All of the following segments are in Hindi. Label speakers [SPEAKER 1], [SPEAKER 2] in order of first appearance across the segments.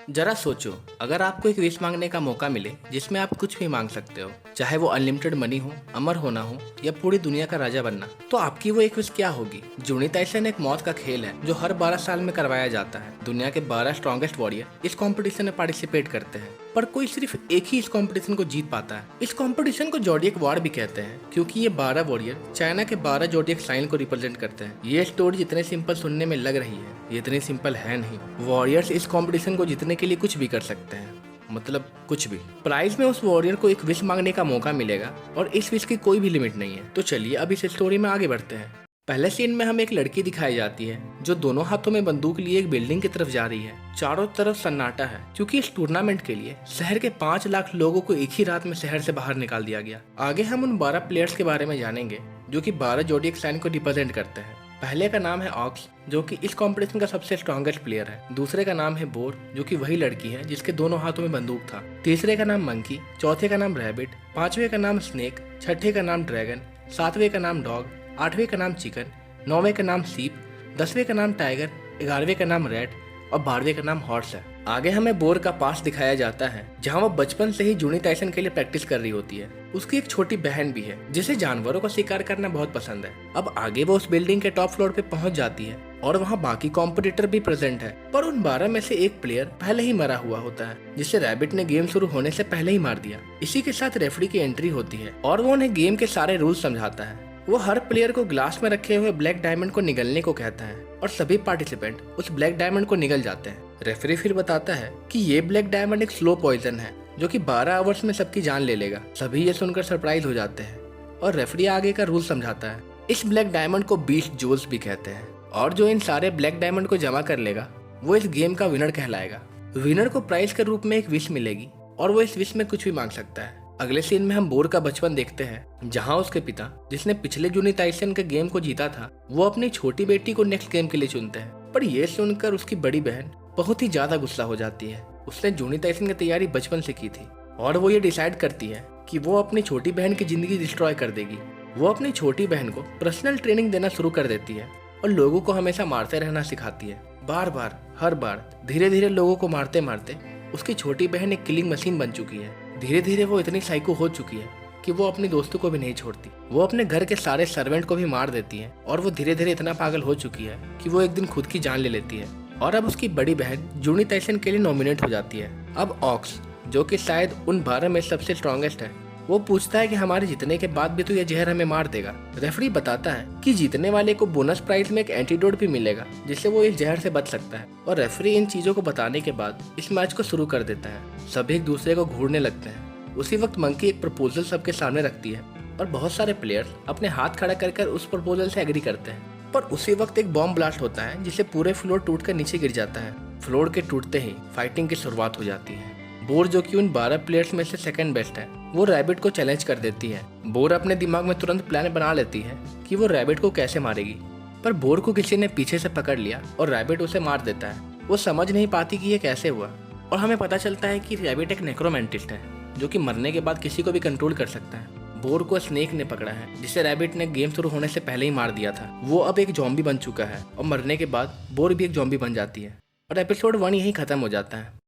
[SPEAKER 1] जरा सोचो, अगर आपको एक विश मांगने का मौका मिले जिसमें आप कुछ भी मांग सकते हो, चाहे वो अनलिमिटेड मनी हो, अमर होना हो या पूरी दुनिया का राजा बनना, तो आपकी वो एक विश क्या होगी? जूनी ताइसन एक मौत का खेल है जो हर 12 साल में करवाया जाता है। दुनिया के 12 स्ट्रॉन्गेस्ट वॉरियर इस कंपटीशन में पार्टिसिपेट करते हैं, पर कोई सिर्फ एक ही इस कंपटीशन को जीत पाता है। इस कंपटीशन को जोडियक वॉर भी कहते हैं क्योंकि ये 12 वॉरियर चाइना के 12 जोडियक साइन को रिप्रेजेंट करते हैं। ये स्टोरी जितने सिंपल सुनने में लग रही है, ये इतनी सिंपल है नहीं। वॉरियर्स इस कंपटीशन को जीतने के लिए कुछ भी कर सकते हैं, मतलब कुछ भी। प्राइज में उस वॉरियर को एक विश मांगने का मौका मिलेगा और इस विश की कोई भी लिमिट नहीं है। तो चलिए अब इस स्टोरी में आगे बढ़ते हैं। पहले सीन में हमें एक लड़की दिखाई जाती है जो दोनों हाथों में बंदूक लिए एक बिल्डिंग की तरफ जा रही है। चारों तरफ सन्नाटा है क्योंकि इस टूर्नामेंट के लिए शहर के 5 लाख लोगों को एक ही रात में शहर से बाहर निकाल दिया गया। आगे हम उन 12 प्लेयर्स के बारे में जानेंगे जो कि 12 जोडियक साइन को रिप्रेजेंट करते हैं। पहले का नाम है ऑक्स, जो कि इस कंपटीशन का सबसे स्ट्रॉन्गेस्ट प्लेयर है। दूसरे का नाम है बोर, जो कि वही लड़की है जिसके दोनों हाथों में बंदूक था। तीसरे का नाम मंकी, चौथे का नाम रैबिट, पांचवे का नाम स्नेक, छठे का नाम ड्रैगन, सातवें का नाम डॉग, आठवें का नाम चिकन, नौवें का नाम सीप, 10वें का नाम टाइगर, 11वें का नाम रैट और 12वें का नाम हॉर्स है। आगे हमें बोर का पास दिखाया जाता है जहां वो बचपन से ही जूनी ताइसन के लिए प्रैक्टिस कर रही होती है। उसकी एक छोटी बहन भी है जिसे जानवरों का शिकार करना बहुत पसंद है। अब आगे वो उस बिल्डिंग के टॉप फ्लोर पे पहुंच जाती है और वहां बाकी कॉम्पिटिटर भी प्रेजेंट है, पर उन 12 में से एक प्लेयर पहले ही मरा हुआ होता है जिसे रैबिट ने गेम शुरू होने से पहले ही मार दिया। इसी के साथ रेफरी की एंट्री होती है और वो उन्हें गेम के सारे रूल्स समझाता है। वो हर प्लेयर को ग्लास में रखे हुए ब्लैक डायमंड को निगलने को कहता है और सभी पार्टिसिपेंट उस ब्लैक डायमंड को निगल जाते हैं। रेफरी फिर बताता है कि ये ब्लैक डायमंड एक स्लो पॉइजन है जो कि 12 आवर्स में सबकी जान ले लेगा। सभी ये सुनकर सरप्राइज हो जाते हैं और रेफरी आगे का रूल समझाता है। इस ब्लैक डायमंड को 20 जूल्स भी कहते हैं और जो इन सारे ब्लैक डायमंड को जमा कर लेगा वो इस गेम का विनर कहलाएगा। विनर को प्राइज के रूप में एक विश मिलेगी और वो इस विश में कुछ भी मांग सकता है। अगले सीन में हम बोर का बचपन देखते हैं जहां उसके पिता, जिसने पिछले जूनी ताइसन के गेम को जीता था, वो अपनी छोटी बेटी को नेक्स्ट गेम के लिए चुनते हैं। पर यह सुनकर उसकी बड़ी बहन बहुत ही ज्यादा गुस्सा हो जाती है। उसने जूनी ताइसन की तैयारी बचपन से की थी और वो ये डिसाइड करती है कि वो अपनी छोटी बहन की जिंदगी डिस्ट्रॉय कर देगी। वो अपनी छोटी बहन को पर्सनल ट्रेनिंग देना शुरू कर देती है और लोगों को हमेशा मारते रहना सिखाती है। बार बार, हर बार, धीरे धीरे लोगों को मारते मारते उसकी छोटी बहन एक किलिंग मशीन बन चुकी है। धीरे धीरे वो इतनी साइको हो चुकी है कि वो अपनी दोस्तों को भी नहीं छोड़ती। वो अपने घर के सारे सर्वेंट को भी मार देती है और वो धीरे धीरे इतना पागल हो चुकी है कि वो एक दिन खुद की जान ले लेती है। और अब उसकी बड़ी बहन जूनी ताइसन के लिए नॉमिनेट हो जाती है। अब ऑक्स, जो कि शायद उन 12 में सबसे स्ट्रॉन्गेस्ट है, वो पूछता है कि हमारे जीतने के बाद भी तो ये जहर हमें मार देगा। रेफरी बताता है कि जीतने वाले को बोनस प्राइज में एक एंटीडोट भी मिलेगा जिससे वो इस जहर से बच सकता है। और रेफरी इन चीजों को बताने के बाद इस मैच को शुरू कर देता है। सभी एक दूसरे को घूरने लगते हैं। उसी वक्त मंकी एक प्रपोजल सबके सामने रखती है और बहुत सारे प्लेयर्स अपने हाथ खड़ा कर उस प्रपोजल से एग्री करते हैं। पर उसी वक्त एक बॉम्ब ब्लास्ट होता है जिससे पूरे फ्लोर टूटकर नीचे गिर जाता है। फ्लोर के टूटते ही फाइटिंग की शुरुआत हो जाती है। बोर, जो कि उन 12 प्लेयर्स में से सेकंड बेस्ट है, वो रैबिट को चैलेंज कर देती है। बोर अपने दिमाग में तुरंत प्लान बना लेती है कि वो रैबिट को कैसे मारेगी, पर बोर को किसी ने पीछे से पकड़ लिया और रैबिट उसे मार देता है। वो समझ नहीं पाती कि ये कैसे हुआ और हमें पता चलता है कि रैबिट एक नेक्रोमेंटिस्ट है जो कि मरने के बाद किसी को भी कंट्रोल कर सकता है। बोर को स्नेक ने पकड़ा है जिसे रैबिट ने गेम शुरू होने से पहले ही मार दिया था। वो अब एक ज़ॉम्बी बन चुका है और मरने के बाद बोर भी एक ज़ॉम्बी बन जाती है और एपिसोड 1 यहीं खत्म हो जाता है।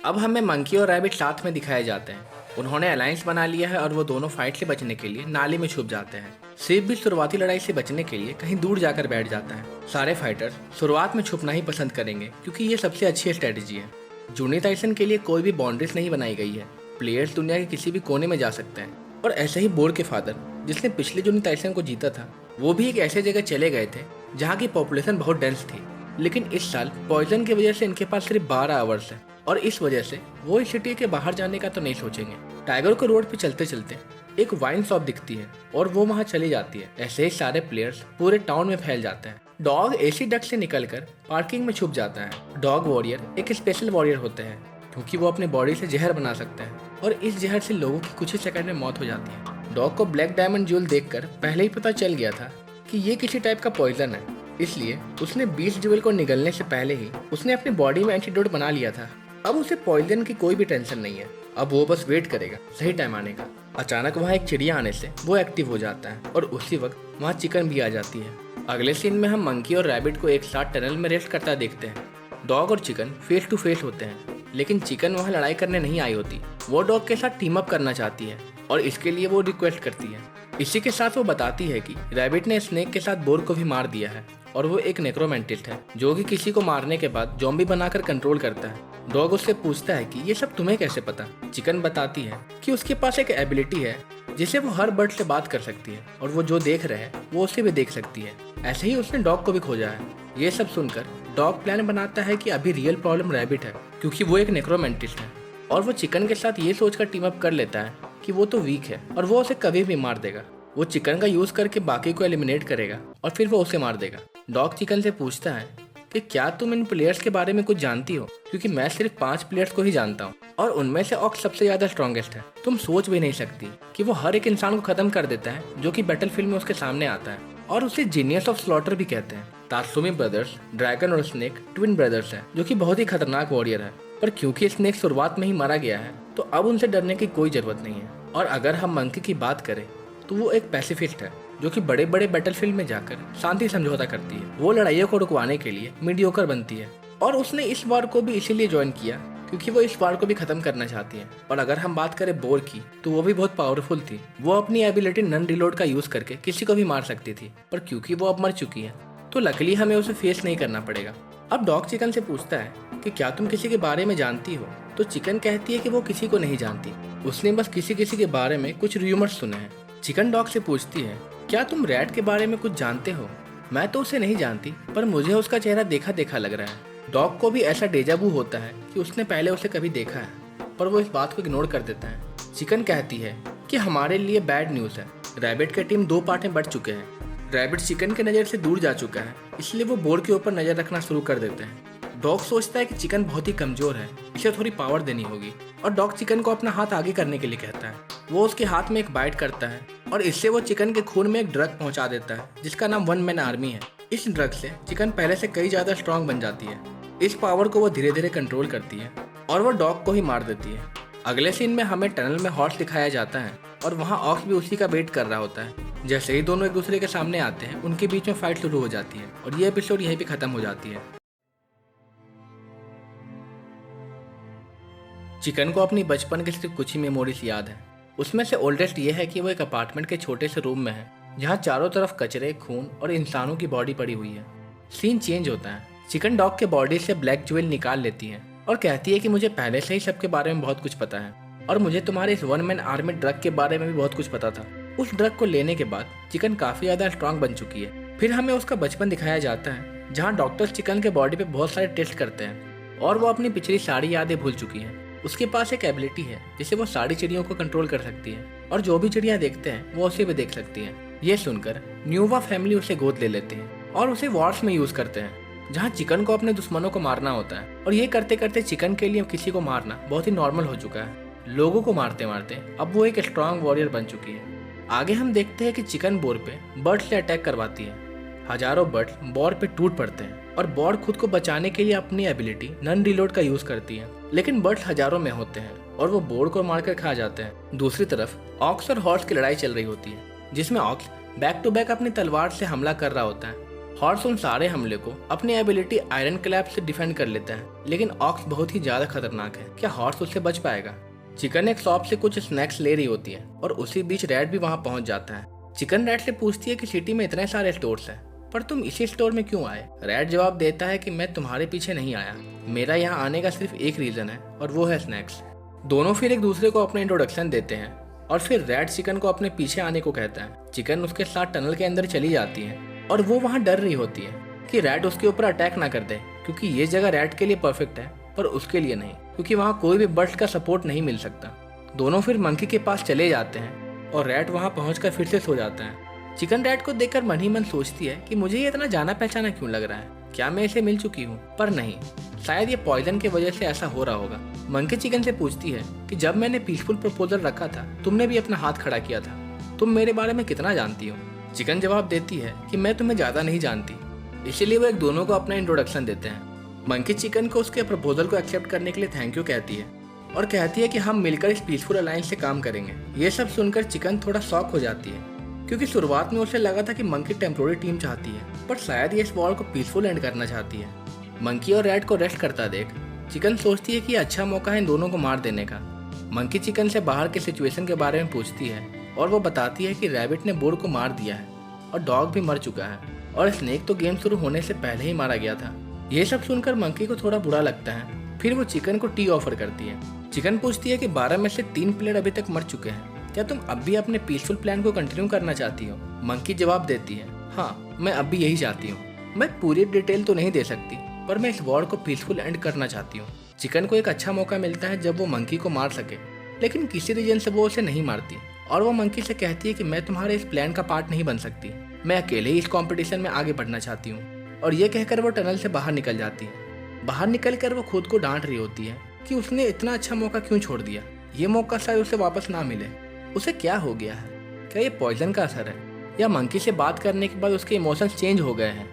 [SPEAKER 1] अब हमें मंकी और रैबिट साथ में दिखाए जाते हैं। उन्होंने अलायंस बना लिया है और वो दोनों फाइट से बचने के लिए नाली में छुप जाते हैं। सीप भी शुरुआती लड़ाई से बचने के लिए कहीं दूर जाकर बैठ जाता है। सारे फाइटर्स शुरुआत में छुपना ही पसंद करेंगे क्योंकि ये सबसे अच्छी स्ट्रेटेजी है। जूनी ताइसन के लिए कोई भी बाउंड्रीज नहीं बनाई गई है। प्लेयर्स दुनिया के किसी भी कोने में जा सकते हैं। और ऐसे ही बोर के फादर, जिसने पिछले जूनी ताइसन को जीता था, वो भी एक ऐसे जगह चले गए थे जहाँ की पॉपुलेशन बहुत डेंस थी। लेकिन इस साल पॉइजन की वजह से इनके पास सिर्फ 12 आवर्स है और इस वजह से वो इस सिटी के बाहर जाने का तो नहीं सोचेंगे। टाइगर को रोड पे चलते चलते एक वाइन शॉप दिखती है और वो वहाँ चली जाती है। ऐसे ही सारे प्लेयर्स पूरे टाउन में फैल जाते हैं। डॉग एसी डक से निकलकर पार्किंग में छुप जाता है। डॉग वॉरियर एक स्पेशल वॉरियर होते हैं क्योंकि वो अपनी बॉडी से जहर बना सकते हैं और इस जहर से लोगों की कुछ ही सेकंड में मौत हो जाती है। डॉग को ब्लैक डायमंड ज्वेल देखकर पहले ही पता चल गया था कि ये किसी टाइप का पॉइजन है, इसलिए उसने 20 ज्वेल को निगलने से पहले ही उसने अपनी बॉडी में एंटीडोट बना लिया था। अब उसे पॉइजन की कोई भी टेंशन नहीं है। अब वो बस वेट करेगा सही टाइम आने का। अचानक वहाँ एक चिड़िया आने से वो एक्टिव हो जाता है और उसी वक्त वहाँ चिकन भी आ जाती है। अगले सीन में हम मंकी और रैबिट को एक साथ टनल में रेस्ट करता देखते हैं। डॉग और चिकन फेस टू फेस होते हैं, लेकिन चिकन वहाँ लड़ाई करने नहीं आई होती। वो डॉग के साथ टीम अप करना चाहती है और इसके लिए वो रिक्वेस्ट करती है। इसी के साथ वो बताती है कि रैबिट ने स्नेक के साथ बोर को भी मार दिया है और वो एक नेक्रोमेंटिस्ट है जो कि किसी को मारने के बाद ज़ॉम्बी बनाकर कंट्रोल करता है। डॉग उससे पूछता है कि ये सब तुम्हें कैसे पता। चिकन बताती है कि उसके पास एक एबिलिटी है जिससे वो हर बर्ड से बात कर सकती है और वो जो देख रहे हैं वो उसे भी देख सकती है। ऐसे ही उसने डॉग को भी खोजा है। ये सब सुनकर डॉग प्लान बनाता है कि अभी रियल प्रॉब्लम रैबिट है, क्योंकि वो एक नेक्रोमेंटिस्ट है, और वो चिकन के साथ ये सोचकर टीम अप कर लेता है कि वो तो वीक है और वो उसे कभी भी मार देगा। वो चिकन का यूज करके बाकी को एलिमिनेट करेगा और फिर वो उसे मार देगा। डॉग चिकन से पूछता है कि क्या तुम इन प्लेयर्स के बारे में कुछ जानती हो, क्योंकि मैं सिर्फ 5 प्लेयर्स को ही जानता हूँ और उनमें से ऑक्स सबसे ज्यादा स्ट्रॉन्गेस्ट है। तुम सोच भी नहीं सकती कि वो हर एक इंसान को खत्म कर देता है जो कि बैटलफील्ड में उसके सामने आता है, और उसे जीनियस ऑफ स्लॉटर भी कहते हैं। तात्सुमी ब्रदर्स ड्रैगन और स्नेक ट्विन ब्रदर्स हैं जो कि बहुत ही खतरनाक वॉरियर है, पर क्योंकि स्नेक शुरुआत में ही मारा गया है तो अब उनसे डरने की कोई जरूरत नहीं है। और अगर हम मंकी की बात करें तो वो एक पैसिफिस्ट है जो कि बड़े बड़े बैटलफील्ड में जाकर शांति समझौता करती है। वो लड़ाइयों को रुकवाने के लिए मीडियोकर बनती है और उसने इस वार को भी इसीलिए ज्वाइन किया क्योंकि वो इस वार को भी खत्म करना चाहती है। और अगर हम बात करें बोर की तो वो भी बहुत पावरफुल थी। वो अपनी एबिलिटी नन रिलोड का यूज करके किसी को भी मार सकती थी, पर क्योंकि वो अब मर चुकी है तो लकीली हमें उसे फेस नहीं करना पड़ेगा। अब डॉग चिकन से पूछता है कि क्या तुम किसी के बारे में जानती हो, तो चिकन कहती है कि वो किसी को नहीं जानती, उसने बस किसी किसी के बारे में कुछ र्यूमर्स सुने हैं। चिकन डॉग से पूछती है क्या तुम रैट के बारे में कुछ जानते हो। मैं तो उसे नहीं जानती, पर मुझे उसका चेहरा देखा देखा लग रहा है। डॉग को भी ऐसा डेजावू होता है कि उसने पहले उसे कभी देखा है, पर वो इस बात को इग्नोर कर देता है। चिकन कहती है कि हमारे लिए बैड न्यूज़ है, रैबिट के टीम 2 पार्ट में बढ़ चुके हैं। रैबिट चिकन के नज़र से दूर जा चुका है, इसलिए वो बोर के ऊपर नज़र रखना शुरू कर देते हैं। डॉग सोचता है कि चिकन बहुत ही कमज़ोर है, इसे थोड़ी पावर देनी होगी, और डॉग चिकन को अपना हाथ आगे करने के लिए कहता है। वो उसके हाथ में एक बाइट करता है और इससे वो चिकन के खून में एक ड्रग पहुंचा देता है जिसका नाम 1 मैन आर्मी है। इस ड्रग से चिकन पहले से कई ज़्यादा स्ट्रांग बन जाती है। इस पावर को वो धीरे धीरे कंट्रोल करती है और वो डॉग को ही मार देती है। अगले सीन में हमें टनल में हॉर्स दिखाया जाता है और वहाँ ऑक्स भी उसी का वेट कर रहा होता है। जैसे ही दोनों एक दूसरे के सामने आते हैं उनके बीच में फाइट शुरू हो जाती है और ये एपिसोड यहीं पे खत्म हो जाती है। चिकन को अपनी बचपन के सिर्फ कुछ ही मेमोरीज याद है। उसमें से ओल्डेस्ट ये है कि वो एक अपार्टमेंट के छोटे से रूम में है जहाँ चारों तरफ कचरे, खून और इंसानों की बॉडी पड़ी हुई है। सीन चेंज होता है। चिकन डॉग के बॉडी से ब्लैक ज्वेल निकाल लेती है और कहती है कि मुझे पहले से ही सबके बारे में बहुत कुछ पता है और मुझे तुम्हारे इस 1 मैन आर्मी ड्रग के बारे में भी बहुत कुछ पता था। उस ड्रग को लेने के बाद चिकन काफ़ी ज़्यादा स्ट्रांग बन चुकी है। फिर हमें उसका बचपन दिखाया जाता है जहाँ डॉक्टर्स चिकन के बॉडी पे बहुत सारे टेस्ट करते हैं और वो अपनी पिछली सारी यादें भूल चुकी हैं। उसके पास एक एबिलिटी है जिससे वो सारी चिड़ियों को कंट्रोल कर सकती है और जो भी चिड़िया देखते हैं वो उसे भी देख सकती हैं। ये सुनकर न्यूवा फैमिली उसे गोद ले लेते हैं और उसे वॉर्स में यूज़ करते हैं जहाँ चिकन को अपने दुश्मनों को मारना होता है। और ये करते करते चिकन के लिए किसी को मारना बहुत ही नॉर्मल हो चुका है। लोगों को मारते मारते अब वो एक स्ट्रांग वॉरियर बन चुकी है। आगे हम देखते हैं कि चिकन बोर पे बर्ड से अटैक करवाती है। हजारों बर्ड बोर पे टूट पड़ते हैं और बोर खुद को बचाने के लिए अपनी एबिलिटी नन रिलोड का यूज करती है, लेकिन बर्ड्स हजारों में होते हैं और वो बोर को मारकर खा जाते हैं। दूसरी तरफ ऑक्स और हॉर्स की लड़ाई चल रही होती है जिसमें ऑक्स बैक टू बैक अपनी तलवार से हमला कर रहा होता है। हॉर्स उन सारे हमले को अपनी एबिलिटी आयरन क्लैप से डिफेंड कर लेता है, लेकिन ऑक्स बहुत ही ज्यादा खतरनाक है। क्या हॉर्स उससे बच पाएगा? चिकन एक शॉप से कुछ स्नैक्स ले रही होती है और उसी बीच रैट भी वहाँ पहुँच जाता है। चिकन रैट से पूछती है कि सिटी में इतने सारे स्टोर्स हैं, पर तुम इसी स्टोर में क्यों आए? रैट जवाब देता है कि मैं तुम्हारे पीछे नहीं आया, मेरा यहाँ आने का सिर्फ एक रीजन है और वो है स्नैक्स। दोनों फिर एक दूसरे को अपना इंट्रोडक्शन देते हैं और फिर रैट चिकन को अपने पीछे आने को कहता है। चिकन उसके साथ टनल के अंदर चली जाती है और वो वहाँ डर रही होती है कि रैट उसके ऊपर अटैक ना कर दे, क्योंकि ये जगह रैट के लिए परफेक्ट है पर उसके लिए नहीं, क्योंकि वहाँ कोई भी बर्ड्स का सपोर्ट नहीं मिल सकता। दोनों फिर मंकी के पास चले जाते हैं और रैट वहाँ पहुँचकर फिर से सो जाता है। चिकन रैट को देखकर मन ही मन सोचती है कि मुझे ये इतना जाना पहचाना क्यों लग रहा है, क्या मैं इसे मिल चुकी हूँ? पर नहीं, शायद ये पॉइजन की वजह से ऐसा हो रहा होगा। मंकी चिकन से पूछती है कि जब मैंने पीसफुल प्रपोजल रखा था तुमने भी अपना हाथ खड़ा किया था, तुम मेरे बारे में कितना जानती हो? चिकन जवाब देती है कि मैं तुम्हें ज़्यादा नहीं जानती। इसीलिए वो एक दोनों को अपना इंट्रोडक्शन देते हैं। मंकी चिकन को उसके प्रपोजल को एक्सेप्ट करने के लिए थैंक यू कहती है और कहती है कि हम मिलकर इस पीसफुल अलायंस से काम करेंगे। ये सब सुनकर चिकन थोड़ा शॉक हो जाती है क्योंकि शुरुआत में उसे लगा था कि मंकी टेम्पोररी टीम चाहती है, पर शायद ये इस वॉर को पीसफुल एंड करना चाहती है। मंकी और रैट को रेस्ट करता देख चिकन सोचती है कि अच्छा मौका है इन दोनों को मार देने का। मंकी चिकन से बाहर के सिचुएशन के बारे में पूछती है और वो बताती है कि रैबिट ने बोर्ड को मार दिया है और डॉग भी मर चुका है और स्नेक तो गेम शुरू होने से पहले ही मारा गया था। ये सब सुनकर मंकी को थोड़ा बुरा लगता है। फिर वो चिकन को टी ऑफर करती है। चिकन पूछती है कि 12 में से 3 प्लेयर अभी तक मर चुके हैं, क्या तुम अब भी अपने पीसफुल प्लान को कंटिन्यू करना चाहती हो? मंकी जवाब देती है, हाँ मैं अब भी यही चाहती हूँ। मैं पूरी डिटेल तो नहीं दे सकती, पर मैं इस वॉर को पीसफुल एंड करना चाहती हूँ। चिकन को एक अच्छा मौका मिलता है जब वो मंकी को मार सके, लेकिन किसी रीजन से वो उसे नहीं मारती और वो मंकी से कहती है कि मैं तुम्हारे इस प्लान का पार्ट नहीं बन सकती, मैं अकेले ही इस कंपटीशन में आगे बढ़ना चाहती हूँ। और ये कहकर वो टनल से बाहर निकल जाती है। बाहर निकलकर वो खुद को डांट रही होती है कि उसने इतना अच्छा मौका क्यों छोड़ दिया। ये मौका शायद उसे वापस ना मिले। उसे क्या हो गया है? क्या ये पॉइजन का असर है, या मंकी से बात करने के बाद उसके इमोशंस चेंज हो गए हैं?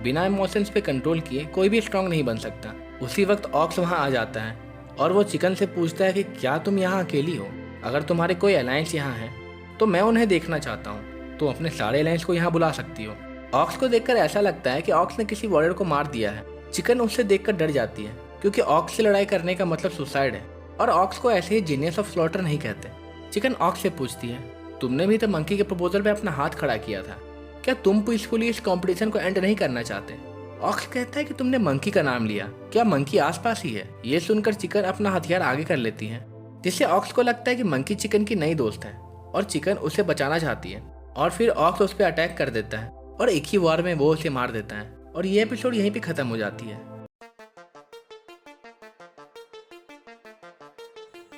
[SPEAKER 1] बिना इमोशंस पे कंट्रोल किए कोई भी स्ट्रांग नहीं बन सकता। उसी वक्त ऑक्स वहाँ आ जाता है और वो चिकन से पूछता है कि क्या तुम यहाँ अकेली हो? अगर तुम्हारे कोई अलायंस यहाँ है तो मैं उन्हें देखना चाहता हूँ। तुम अपने सारे अलायंस को यहाँ बुला सकती हो। ऑक्स को देखकर ऐसा लगता है कि ऑक्स ने किसी वॉरियर को मार दिया है। चिकन उससे देखकर डर जाती है क्योंकि ऑक्स से लड़ाई करने का मतलब सुसाइड है और ऑक्स को ऐसे ही जीनियस ऑफ स्लॉटर नहीं कहते। चिकन ऑक्स से पूछती है, तुमने भी तो मंकी के प्रपोजल पे अपना हाथ खड़ा किया था, क्या तुम पीसफुली इस कंपटीशन को एंड नहीं करना चाहते? ऑक्स कहता है कि तुमने मंकी का नाम लिया, क्या मंकी आसपास ही है? ये सुनकर चिकन अपना हथियार आगे कर लेती है, जिससे ऑक्स को लगता है कि मंकी चिकन की नई दोस्त है और चिकन उसे बचाना चाहती है। और फिर ऑक्स उस पर अटैक कर देता है और एक ही वार में वो उसे मार देता है और ये एपिसोड यहीं पे खत्म हो जाती है।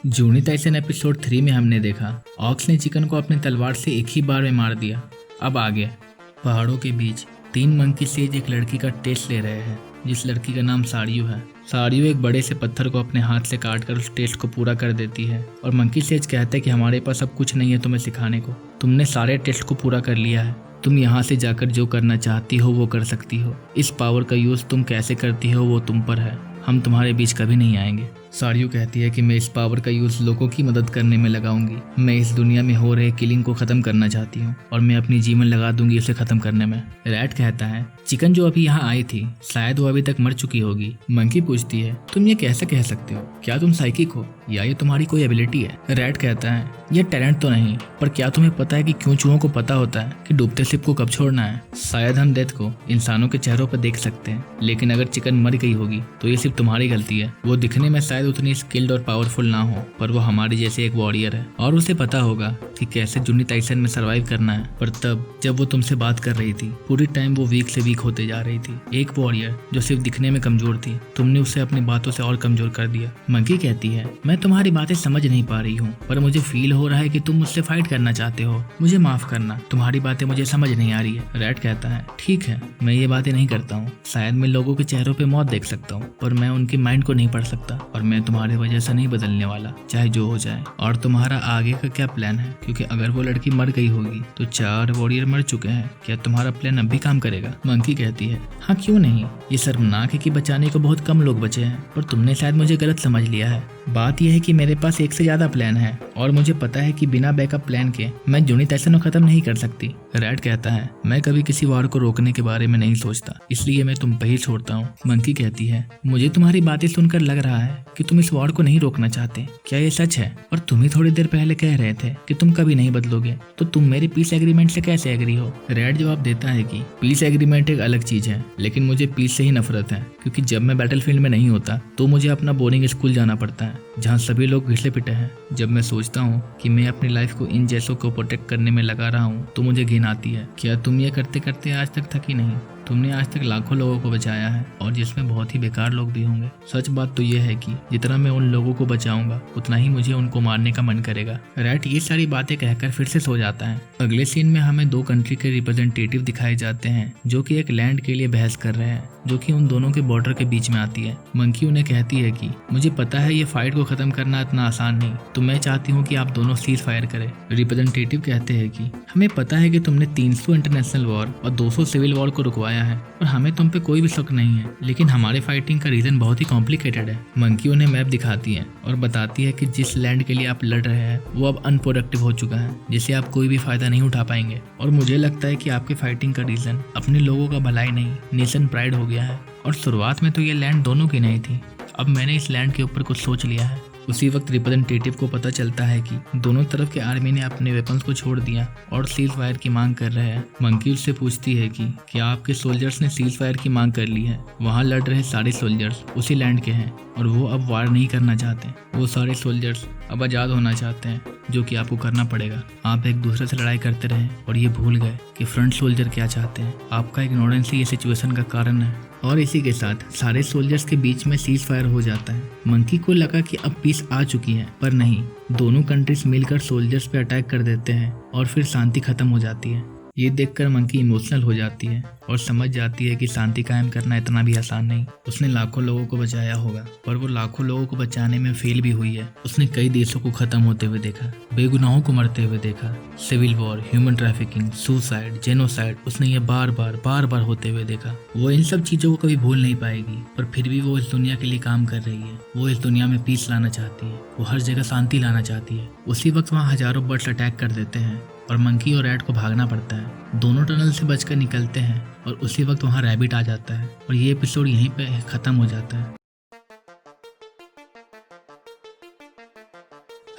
[SPEAKER 2] जूनी ताइसन एपिसोड 3 में हमने देखा ऑक्स ने चिकन को अपने तलवार से एक ही बार में मार दिया। अब आगे पहाड़ों के बीच 3 मंकी सेज एक लड़की का टेस्ट ले रहे हैं, जिस लड़की का नाम साड़ियो है। साड़ियो एक बड़े से पत्थर को अपने हाथ से काटकर उस टेस्ट को पूरा कर देती है और मंकी सेज कहता है कि हमारे पास अब कुछ नहीं है तुम्हें सिखाने को, तुमने सारे टेस्ट को पूरा कर लिया है, तुम यहाँ से जाकर जो करना चाहती हो वो कर सकती हो। इस पावर का यूज तुम कैसे करती हो वो तुम पर है, हम तुम्हारे बीच कभी नहीं आएंगे। साड़ियो कहती है कि मैं इस पावर का यूज लोगों की मदद करने में लगाऊंगी। मैं इस दुनिया में हो रहे किलिंग को खत्म करना चाहती हूँ और मैं अपनी जीवन लगा दूंगी उसे खत्म करने में। रैट कहता है चिकन जो अभी यहाँ आई थी शायद वो अभी तक मर चुकी होगी। मंकी पूछती है तुम ये कैसे कह सकते हो, क्या तुम साइकिक हो या ये तुम्हारी कोई एबिलिटी है? रैट कहता है ये टैलेंट तो नहीं, पर क्या तुम्हें पता है कि क्यों चूहों को पता होता है कि डूबते शिप को कब छोड़ना है? शायद हम डेथ को इंसानों के चेहरों पर देख सकते हैं, लेकिन अगर चिकन मर गई होगी तो ये सिर्फ तुम्हारी गलती है। वो दिखने में शायद उतनी स्किल्ड और पावरफुल ना हो, पर वो हमारे जैसे एक वॉरियर है और उसे पता होगा कि कैसे जूनी ताइसन में सरवाइव करना है। पर तब जब वो तुमसे बात कर रही थी पूरी टाइम वो वीक से वीक होते जा रही थी। एक वॉरियर जो सिर्फ दिखने में कमजोर थी, तुमने उसे अपनी बातों से और कमजोर कर दिया। मंकी कहती है मैं तुम्हारी बातें समझ नहीं पा रही हूँ, पर मुझे फील हो रहा है कि तुम मुझसे फाइट करना चाहते हो। मुझे माफ करना, तुम्हारी बातें मुझे समझ नहीं आ रही है। रैट कहता है ठीक है, मैं ये बातें नहीं करता हूँ। शायद मैं लोगों के चेहरों पे मौत देख सकता हूँ, पर मैं उनके माइंड को नहीं पढ़ सकता और मैं तुम्हारे वजह से नहीं बदलने वाला, चाहे जो हो जाए। और तुम्हारा आगे का क्या प्लान है? क्योंकि अगर वो लड़की मर गई होगी तो 4 वॉरियर मर चुके हैं, क्या तुम्हारा प्लान अब भी काम करेगा? मंकी कहती है हाँ क्यों नहीं, ये शर्मनाक है कि बचाने को बहुत कम लोग बचे हैं, पर तुमने शायद मुझे गलत समझ लिया है। बात यह है कि मेरे पास एक से ज्यादा प्लान है और मुझे पता है कि बिना बैकअप प्लान के मैं जूनी ताइसन को खत्म नहीं कर सकती। रैट कहता है मैं कभी किसी वार को रोकने के बारे में नहीं सोचता, इसलिए मैं तुम पे ही छोड़ता हूँ। मंकी कहती है मुझे तुम्हारी बातें सुनकर लग रहा है कि तुम इस वार को नहीं रोकना चाहते, क्या ये सच है? और तुम ही थोड़ी देर पहले कह रहे थे कि तुम कभी नहीं बदलोगे, तो तुम मेरे पीस एग्रीमेंट से कैसे एग्री हो? रैट जवाब देता है कि पीस एग्रीमेंट एक अलग चीज है, लेकिन मुझे पीस से ही नफरत है, क्योंकि जब मैं बैटलफील्ड में नहीं होता तो मुझे अपना बोर्डिंग स्कूल जाना पड़ता है जहाँ सभी लोग घिसले पिटे हैं। जब मैं सोचता हूँ कि मैं अपनी लाइफ को इन जैसों को प्रोटेक्ट करने में लगा रहा हूँ तो मुझे घिन आती है। क्या तुम ये करते करते आज तक थकी नहीं? तुमने आज तक लाखों लोगों को बचाया है और जिसमें बहुत ही बेकार लोग भी होंगे। सच बात तो यह है कि जितना मैं उन लोगों को बचाऊंगा उतना ही मुझे उनको मारने का मन करेगा। रैट ये सारी बातें कहकर फिर से सो जाता है। अगले सीन में हमें 2 कंट्री के रिप्रेजेंटेटिव दिखाए जाते हैं जो कि एक लैंड के लिए बहस कर रहे हैं। जो कि उन दोनों के बॉर्डर के बीच में आती है। मंकी उन्हें कहती है कि मुझे पता है ये फाइट को खत्म करना इतना आसान नहीं, तो मैं चाहती हूँ कि आप दोनों सीज फायर करें। रिप्रेजेंटेटिव कहते हैं कि हमें पता है कि तुमने 300 इंटरनेशनल वॉर और 200 सिविल वॉर को रुकवाया है और हमें तुम पे कोई भी शक नहीं है, लेकिन हमारे फाइटिंग का रीजन बहुत ही कॉम्प्लिकेटेड है। मंकी उन्हें मैप दिखाती है और बताती है कि जिस लैंड के लिए आप लड़ रहे हैं वो अब अनप्रोडक्टिव हो चुका है, जिससे आप कोई भी फायदा नहीं उठा पाएंगे। और मुझे लगता है कि आपके फाइटिंग का रीजन अपने लोगों का भलाई नहीं, नेशन प्राइड हो गया है। और शुरुआत में तो ये लैंड दोनों की नहीं थी, अब मैंने इस लैंड के ऊपर कुछ सोच लिया है। उसी वक्त रिप्रेजेंटेटिव को पता चलता है कि दोनों तरफ के आर्मी ने अपने वेपन्स को छोड़ दिया और सीज फायर की मांग कर रहे हैं। मंकी उससे पूछती है कि क्या आपके सोल्जर्स ने सीज फायर की मांग कर ली है? वहाँ लड़ रहे सारे सोल्जर्स उसी लैंड के हैं और वो अब वार नहीं करना चाहते। वो सारे सोल्जर्स अब आज़ाद होना चाहते हैं, जो कि आपको करना पड़ेगा। आप एक दूसरे से लड़ाई करते रहे और ये भूल गए कि फ्रंट सोल्जर क्या चाहते हैं। आपका इग्नोरेंस ही ये सिचुएशन का कारण है। और इसी के साथ सारे सोल्जर्स के बीच में सीज फायर हो जाता है। मंकी को लगा कि अब पीस आ चुकी है, पर नहीं, दोनों कंट्रीज मिलकर सोल्जर्स पे अटैक कर देते हैं और फिर शांति खत्म हो जाती है। ये देखकर मंकी इमोशनल हो जाती है और समझ जाती है कि शांति कायम करना इतना भी आसान नहीं। उसने लाखों लोगों को बचाया होगा, पर वो लाखों लोगों को बचाने में फेल भी हुई है। उसने कई देशों को खत्म होते हुए देखा, बेगुनाहों को मरते हुए देखा। Civil war, human trafficking, suicide, genocide, उसने ये बार बार होते हुए देखा। वो इन सब चीजों को कभी भूल नहीं पाएगी, पर फिर भी वो इस दुनिया के लिए काम कर रही है। वो इस दुनिया में पीस लाना चाहती है, वो हर जगह शांति लाना चाहती है। उसी वक्त वहाँ हजारों बर्ड्स अटैक कर देते हैं और मंकी और रैट को भागना पड़ता है। दोनों टनल से बचकर निकलते हैं और उसी वक्त वहाँ रैबिट आ जाता है और ये एपिसोड यहीं पे खत्म हो जाता है।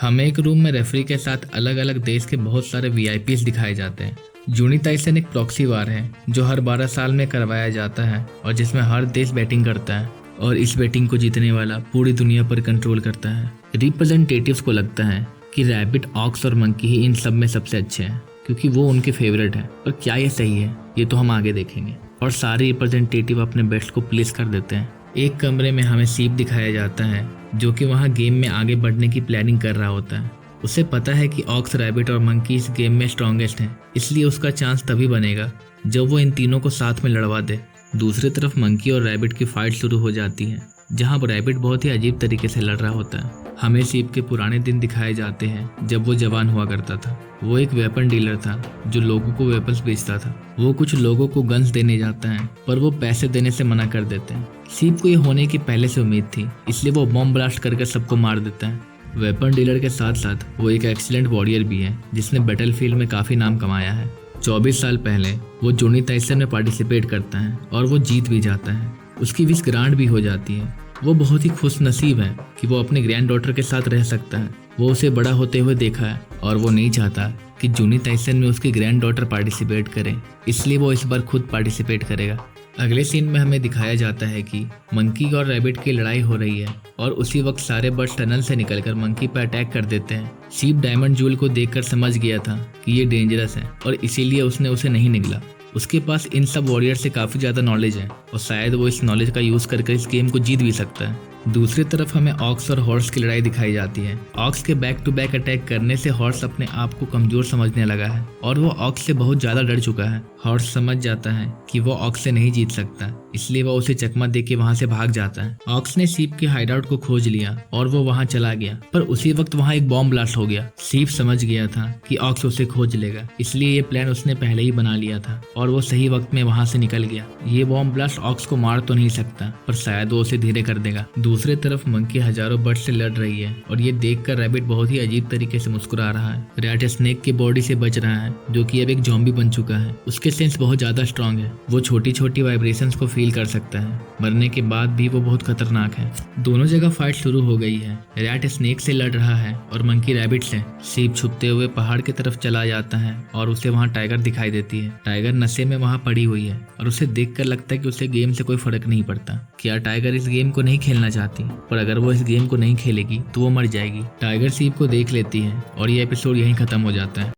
[SPEAKER 2] हमें एक रूम में रेफरी के साथ अलग अलग देश के बहुत सारे वीआईपीज दिखाए जाते हैं। जूनी ताइसन एक प्रॉक्सी वार है जो हर 12 साल में करवाया जाता है और जिसमें हर देश बैटिंग करता है और इस बैटिंग को जीतने वाला पूरी दुनिया पर कंट्रोल करता है। रिप्रेजेंटेटिव्स को लगता है कि रैबिट, ऑक्स और मंकी ही इन सब में सबसे अच्छे हैं क्योंकि वो उनके फेवरेट है। पर क्या ये सही है, ये तो हम आगे देखेंगे। और सारे रिप्रेजेंटेटिव अपने बेस्ट को प्लेस कर देते हैं। एक कमरे में हमें सीप दिखाया जाता है जो कि वहाँ गेम में आगे बढ़ने की प्लानिंग कर रहा होता है। उसे पता है कि ऑक्स, रैबिट और मंकी इस गेम में स्ट्रॉन्गेस्ट हैं, इसलिए उसका चांस तभी बनेगा जब वो इन तीनों को साथ में लड़वा दे। दूसरी तरफ मंकी और रैबिट की फाइट शुरू हो जाती है जहाँ रैबिट बहुत ही अजीब तरीके से लड़ रहा होता है। हमें सीप के पुराने दिन दिखाए जाते हैं जब वो जवान हुआ करता था। वो एक वेपन डीलर था जो लोगों को वेपन्स बेचता था। वो कुछ लोगों को गन्स देने जाता है पर वो पैसे देने से मना कर देते हैं। सीप को ये होने की पहले से उम्मीद थी, इसलिए वो बॉम्ब ब्लास्ट करके सबको मार देता है। वेपन डीलर के साथ साथ वो एक एक्सीलेंट वॉरियर भी है जिसने बैटलफील्ड में काफी नाम कमाया है। 24 साल पहले वो जूनी ताइसन में पार्टिसिपेट करता है और वो जीत भी जाता है। उसकी विश ग्रांट भी हो जाती है। वो बहुत ही खुश नसीब है कि वो अपने ग्रैंड डॉटर के साथ रह सकता है। वो उसे बड़ा होते हुए देखा है और वो नहीं चाहता कि जूनी ताइसन में उसकी ग्रैंड डॉटर पार्टिसिपेट करे, इसलिए वो इस बार खुद पार्टिसिपेट करेगा। अगले सीन में हमें दिखाया जाता है कि मंकी और रैबिट की लड़ाई हो रही है और उसी वक्त सारे बर्ड्स टनल से निकलकर मंकी पर अटैक कर देते हैं। सीप डायमंड जूल को देखकर समझ गया था कि ये डेंजरस है और इसीलिए उसने उसे नहीं निगला। उसके पास इन सब वॉरियर से काफी ज्यादा नॉलेज है और शायद वो इस नॉलेज का यूज करके इस गेम को जीत भी सकता है। दूसरी तरफ हमें ऑक्स और हॉर्स की लड़ाई दिखाई जाती है। ऑक्स के बैक टू बैक अटैक करने से हॉर्स अपने आप को कमजोर समझने लगा है और वो ऑक्स से बहुत ज्यादा डर चुका है। हॉर्स समझ जाता है कि वो ऑक्स से नहीं जीत सकता, इसलिए वो उसे चकमा देके वहाँ से भाग जाता है। ऑक्स ने सीप के हाइडआउट को खोज लिया और वो वहाँ चला गया, पर उसी वक्त वहाँ एक बॉम्ब ब्लास्ट हो गया। सीप समझ गया था कि ऑक्स उसे खोज लेगा, इसलिए ये प्लान उसने पहले ही बना लिया था और वो सही वक्त में वहाँ से निकल गया। ये बॉम्ब ब्लास्ट ऑक्स को मार तो नहीं सकता, पर शायद वो उसे धीरे कर देगा। दूसरी तरफ मंकी हजारों बर्ड से लड़ रही है और ये देखकर रैबिट बहुत ही अजीब तरीके से मुस्कुरा रहा है। रैट स्नेक की बॉडी से बच रहा है जो कि अब एक ज़ॉम्बी बन चुका है। उसके सेंस बहुत ज्यादा स्ट्रांग है। वो छोटी छोटी वाइब्रेशंस को फील कर सकता है। मरने के बाद भी वो बहुत खतरनाक है। दोनों जगह फाइट शुरू हो गई है। रैट स्नेक से लड़ रहा है और मंकी रैबिट से। सीप छुपते हुए पहाड़ की तरफ चला जाता है और उसे वहाँ टाइगर दिखाई देती है। टाइगर नशे में वहाँ पड़ी हुई है और उसे देखकर लगता है कि उसे गेम से कोई फर्क नहीं पड़ता। क्या टाइगर इस गेम को नहीं खेलना चाहती? पर अगर वो इस गेम को नहीं खेलेगी तो वो मर जाएगी। टाइगर सीप को देख लेती है और ये एपिसोड यहीं खत्म हो जाता है।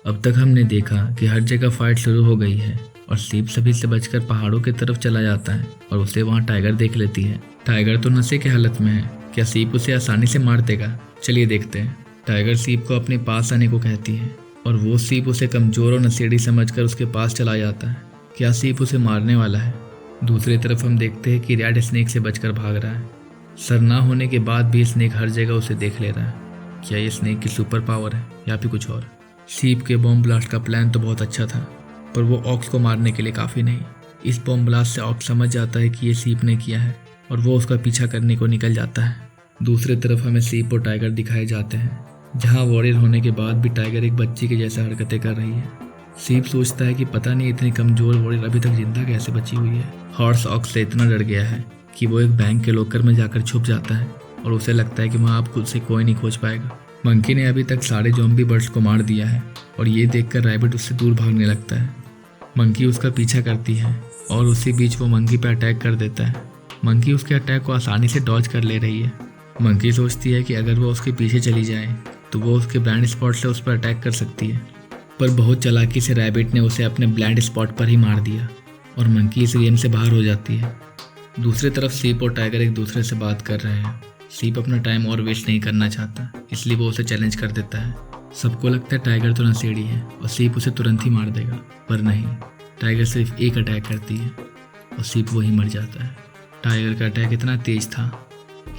[SPEAKER 2] अब तक हमने देखा कि हर जगह फाइट शुरू हो गई है और सीप सभी से बचकर पहाड़ों की तरफ चला जाता है और उसे वहाँ टाइगर देख लेती है। टाइगर तो नशे की हालत में है। क्या सीप उसे आसानी से मार देगा? चलिए देखते हैं। टाइगर सीप को अपने पास आने को कहती है और वो सीप उसे कमज़ोर और नशेड़ी समझकर उसके पास चला जाता है। क्या सीप उसे मारने वाला है? दूसरी तरफ हम देखते हैं कि रैट स्नेक से बचकर भाग रहा है। सर ना होने के बाद भी स्नेक हर जगह उसे देख ले रहा है। क्या ये स्नेक की सुपर पावर है या फिर कुछ और? सीप के बॉम्ब ब्लास्ट का प्लान तो बहुत अच्छा था, पर वो ऑक्स को मारने के लिए काफ़ी नहीं। इस बॉम्ब ब्लास्ट से ऑक्स समझ जाता है कि ये सीप ने किया है और वो उसका पीछा करने को निकल जाता है। दूसरी तरफ हमें सीप और टाइगर दिखाए जाते हैं, जहाँ वॉरियर होने के बाद भी टाइगर एक बच्ची की जैसे हरकतें कर रही है। सीप सोचता है कि पता नहीं इतनी कमज़ोर वॉरियर अभी तक जिंदा कैसे बची हुई है। हॉर्स ऑक्स से इतना डर गया है कि वो एक बैंक के लॉकर में जाकर छुप जाता है और उसे लगता है कि वहाँ अब खुद से कोई नहीं खोज पाएगा। मंकी ने अभी तक सारे ज़ॉम्बी बर्ड्स को मार दिया है और ये देखकर रैबिट उससे दूर भागने लगता है। मंकी उसका पीछा करती है और उसी बीच वो मंकी पर अटैक कर देता है। मंकी उसके अटैक को आसानी से डॉज कर ले रही है। मंकी सोचती है कि अगर वो उसके पीछे चली जाए तो वो उसके ब्लाइंड स्पॉट से उस पर अटैक कर सकती है, पर बहुत चालाकी से रैबिट ने उसे अपने ब्लाइंड स्पॉट पर ही मार दिया और मंकी इस गेम से बाहर हो जाती है। दूसरी तरफ सीप और टाइगर एक दूसरे से बात कर रहे हैं। सीप अपना टाइम और वेस्ट नहीं करना चाहता, इसलिए वो उसे चैलेंज कर देता है। सबको लगता है टाइगर तो नशेड़ी है और सीप उसे तुरंत ही मार देगा, पर नहीं, टाइगर सिर्फ एक अटैक करती है और सीप वही मर जाता है। टाइगर का अटैक इतना तेज था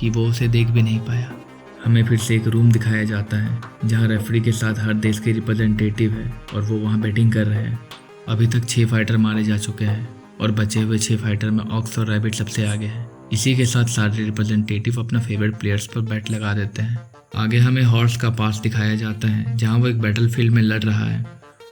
[SPEAKER 2] कि वो उसे देख भी नहीं पाया। हमें फिर से एक रूम दिखाया जाता है जहां रेफरी के साथ हर देश के रिप्रेजेंटेटिव है और वो वहां बैटिंग कर रहे हैं। अभी तक 6 फाइटर मारे जा चुके हैं और बचे हुए 6 फाइटर में ऑक्स और रैबिट सबसे आगे हैं। इसी के साथ सारे रिप्रेजेंटेटिव अपना फेवरेट प्लेयर्स पर बैट लगा देते हैं। आगे हमें हॉर्स का पास दिखाया जाता है जहाँ वो एक बैटलफील्ड में लड़ रहा है।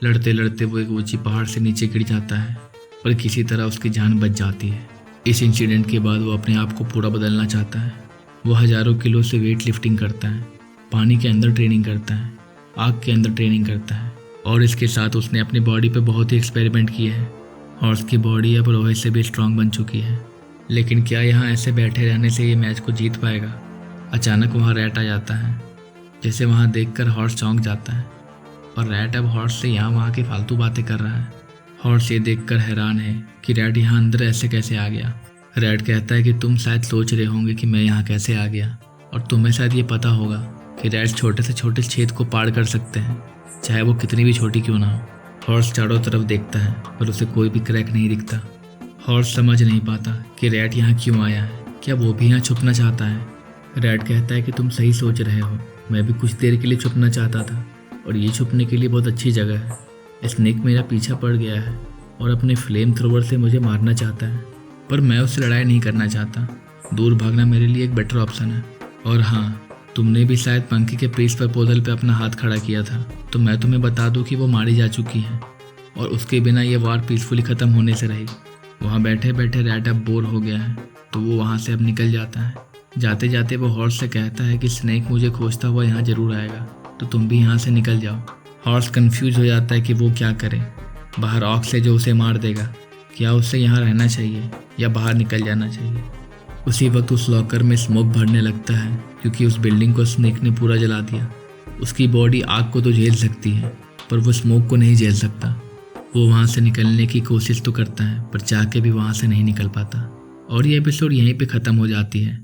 [SPEAKER 2] लड़ते लड़ते वो एक ऊंची पहाड़ से नीचे गिर जाता है पर किसी तरह उसकी जान बच जाती है। इस इंसिडेंट के बाद वो अपने आप को पूरा बदलना चाहता है। वो हज़ारों किलो से वेट लिफ्टिंग करता है, पानी के अंदर ट्रेनिंग करता है, आग के अंदर ट्रेनिंग करता है और इसके साथ उसने अपनी बॉडी पे बहुत ही एक्सपेरिमेंट किए हैं। हॉर्स की बॉडी अब रोहे से भी स्ट्रांग बन चुकी है। लेकिन क्या यहाँ ऐसे बैठे रहने से ये मैच को जीत पाएगा? अचानक वहाँ रैट आ जाता है, जैसे वहाँ देखकर हॉर्स चौंक जाता है और रैट अब हॉर्स से यहाँ वहाँ की फालतू बातें कर रहा है। हॉर्स ये देखकर हैरान है कि रैट यहाँ अंदर ऐसे कैसे आ गया। रैट कहता है कि तुम शायद सोच रहे होंगे कि मैं यहाँ कैसे आ गया और तुम्हें शायद ये पता होगा कि रैट छोटे से छोटे छेद को पार कर सकते हैं, चाहे वो कितनी भी छोटी क्यों ना हो। हॉर्स चारों तरफ देखता है पर उसे कोई भी क्रैक नहीं दिखता। हॉर्स समझ नहीं पाता कि रैट यहाँ क्यों आया है, क्या वो भी यहाँ छुपना चाहता है। रैट कहता है कि तुम सही सोच रहे हो, मैं भी कुछ देर के लिए छुपना चाहता था और ये छुपने के लिए बहुत अच्छी जगह है। स्नेक मेरा पीछा पड़ गया है और अपने फ्लेम थ्रोवर से मुझे मारना चाहता है, पर मैं उससे लड़ाई नहीं करना चाहता। दूर भागना मेरे लिए एक बेटर ऑप्शन है। और हाँ, तुमने भी शायद मंकी के पीस प्रपोजल पे अपना हाथ खड़ा किया था, तो मैं तुम्हें बता दूं कि वो मारी जा चुकी है और उसके बिना ये वार पीसफुली ख़त्म होने से रही। वहाँ बैठे बैठे रैट अब बोर हो गया है तो वो वहाँ से अब निकल जाता है। जाते जाते वो हॉर्स से कहता है कि स्नेक मुझे खोजता हुआ यहाँ ज़रूर आएगा, तो तुम भी यहाँ से निकल जाओ। हॉर्स कंफ्यूज हो जाता है कि वो क्या करे। बाहर ऑक्स है जो उसे मार देगा, क्या उसे यहाँ रहना चाहिए या बाहर निकल जाना चाहिए। उसी वक्त उस लॉकर में स्मोक भरने लगता है क्योंकि उस बिल्डिंग को स्नेक ने पूरा जला दिया। उसकी बॉडी आग को तो झेल सकती है पर वो स्मोक को नहीं झेल सकता। वो वहाँ से निकलने की कोशिश तो करता है पर चाह के भी वहाँ से नहीं निकल पाता और ये एपिसोड यहीं पे ख़त्म हो जाती है।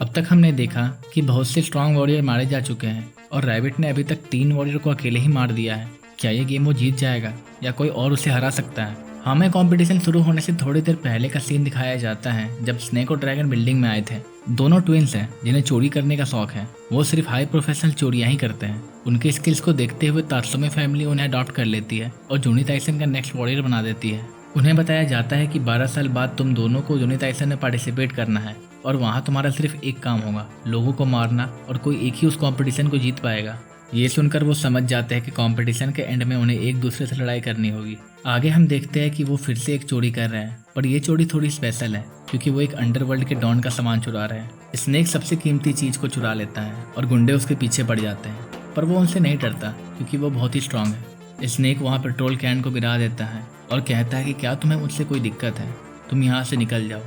[SPEAKER 1] अब तक हमने देखा कि बहुत से स्ट्रांग वॉरियर मारे जा चुके हैं और रैबिट ने अभी तक 3 वॉरियर को अकेले ही मार दिया है। क्या ये गेम वो जीत जाएगा या कोई और उसे हरा सकता है? हमें कंपटीशन शुरू होने से थोड़ी देर पहले का सीन दिखाया जाता है जब स्नेक और ड्रैगन बिल्डिंग में आए थे। दोनों ट्विंस हैं जिन्हें चोरी करने का शौक है। वो सिर्फ हाई प्रोफेशनल चोरियां ही करते हैं। उनके स्किल्स को देखते हुए तात्सुमे फैमिली उन्हें अडॉप्ट कर लेती है और जूनी ताइसन का नेक्स्ट वॉरियर बना देती है। उन्हें बताया जाता है कि 12 साल बाद तुम दोनों को जूनी ताइसन में पार्टिसिपेट करना है और वहाँ तुम्हारा सिर्फ एक काम होगा, लोगों को मारना, और कोई एक ही उस कॉम्पिटिशन को जीत पाएगा। ये सुनकर वो समझ जाते हैं कि कंपटीशन के एंड में उन्हें एक दूसरे से लड़ाई करनी होगी। आगे हम देखते हैं कि वो फिर से एक चोरी कर रहे हैं, पर ये चोरी थोड़ी स्पेशल है क्योंकि वो एक अंडरवर्ल्ड के डॉन का सामान चुरा रहे हैं। स्नेक सबसे कीमती चीज को चुरा लेता है और गुंडे उसके पीछे पड़ जाते हैं, पर वो उनसे नहीं डरता क्योंकि वो बहुत ही स्ट्रांग है। स्नेक वहाँ पेट्रोल कैन को गिरा देता है और कहता है कि क्या तुम्हें मुझसे कोई दिक्कत है, तुम यहाँ से निकल जाओ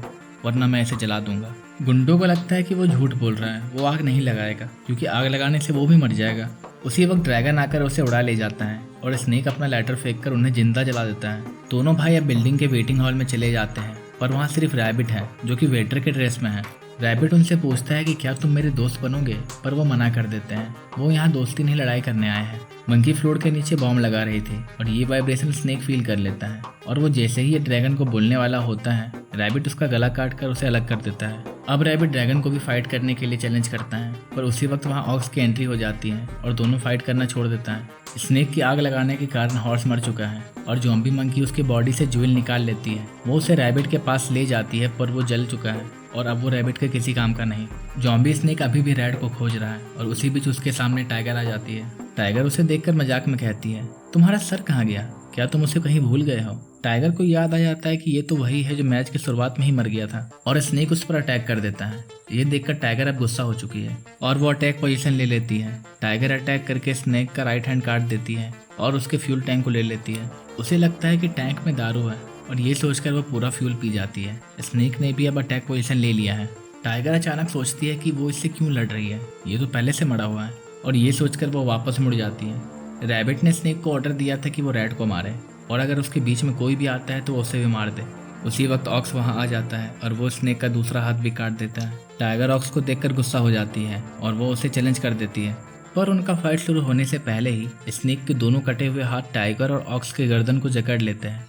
[SPEAKER 1] वरना मैं इसे जला दूंगा। गुंडों को लगता है कि वो झूठ बोल रहा है, वो आग नहीं लगाएगा क्योंकि आग लगाने से वो भी मर जाएगा। उसी वक्त ड्रैगन आकर उसे उड़ा ले जाता है और स्नेक अपना लाइटर फेंककर उन्हें जिंदा जला देता है। दोनों भाई अब बिल्डिंग के वेटिंग हॉल में चले जाते हैं पर वहाँ सिर्फ रैबिट है जो कि वेटर के ड्रेस में है।
[SPEAKER 2] रैबिट उनसे पूछता है कि क्या तुम मेरे दोस्त बनोगे, पर वो मना कर देते हैं। वो यहाँ दोस्ती नहीं लड़ाई करने आए हैं। मंकी फ्लोर के नीचे बॉम्ब लगा रही थी और ये वाइब्रेशन स्नेक फील कर लेता है और वो जैसे ही ये ड्रैगन को बोलने वाला होता है, रैबिट उसका गला काट कर उसे अलग कर देता है। अब रैबिट ड्रैगन को भी फाइट करने के लिए चैलेंज करता है, पर उसी वक्त वहाँ ऑक्स की एंट्री हो जाती है और दोनों फाइट करना छोड़ देता है। स्नेक की आग लगाने के कारण हॉर्स मर चुका है और ज़ॉम्बी मंकी उसकी बॉडी से ज्वेल निकाल लेती है। वो उसे रैबिट के पास ले जाती है, पर वो जल चुका है और अब वो रैबिट के किसी काम का नहीं। ज़ॉम्बी स्नेक अभी भी रैड को खोज रहा है और उसी बीच उसके सामने टाइगर आ जाती है। टाइगर उसे देखकर मजाक में कहती है, तुम्हारा सर कहाँ गया, क्या तुम उसे कहीं भूल गए हो। टाइगर को याद आ जाता है कि ये तो वही है जो मैच की शुरुआत में ही मर गया था और स्नेक उस पर अटैक कर देता है। ये देखकर टाइगर अब गुस्सा हो चुकी है और वो अटैक पोजीशन ले लेती है। टाइगर अटैक करके स्नेक का राइट हैंड काट देती है और उसके फ्यूल टैंक को ले लेती है। उसे लगता है कि टैंक में दारू है और ये सोचकर वो पूरा फ्यूल पी जाती है। स्नेक ने भी अब अटैक पोजीशन ले लिया है। टाइगर अचानक सोचती है कि वो इससे क्यों लड़ रही है, ये तो पहले से मरा हुआ है, और ये सोचकर वो वापस मुड़ जाती है। रैबिट ने स्नेक को ऑर्डर दिया था कि वो रैट को मारे और अगर उसके बीच में कोई भी आता है तो उसे भी मार दे। उसी वक्त ऑक्स वहां आ जाता है और वो स्नेक का दूसरा हाथ भी काट देता है। टाइगर ऑक्स को देखकर गुस्सा हो जाती है और वो उसे चैलेंज कर देती है, पर उनका फाइट शुरू होने से पहले ही स्नेक के दोनों कटे हुए हाथ टाइगर और ऑक्स के गर्दन को जकड़ लेते हैं।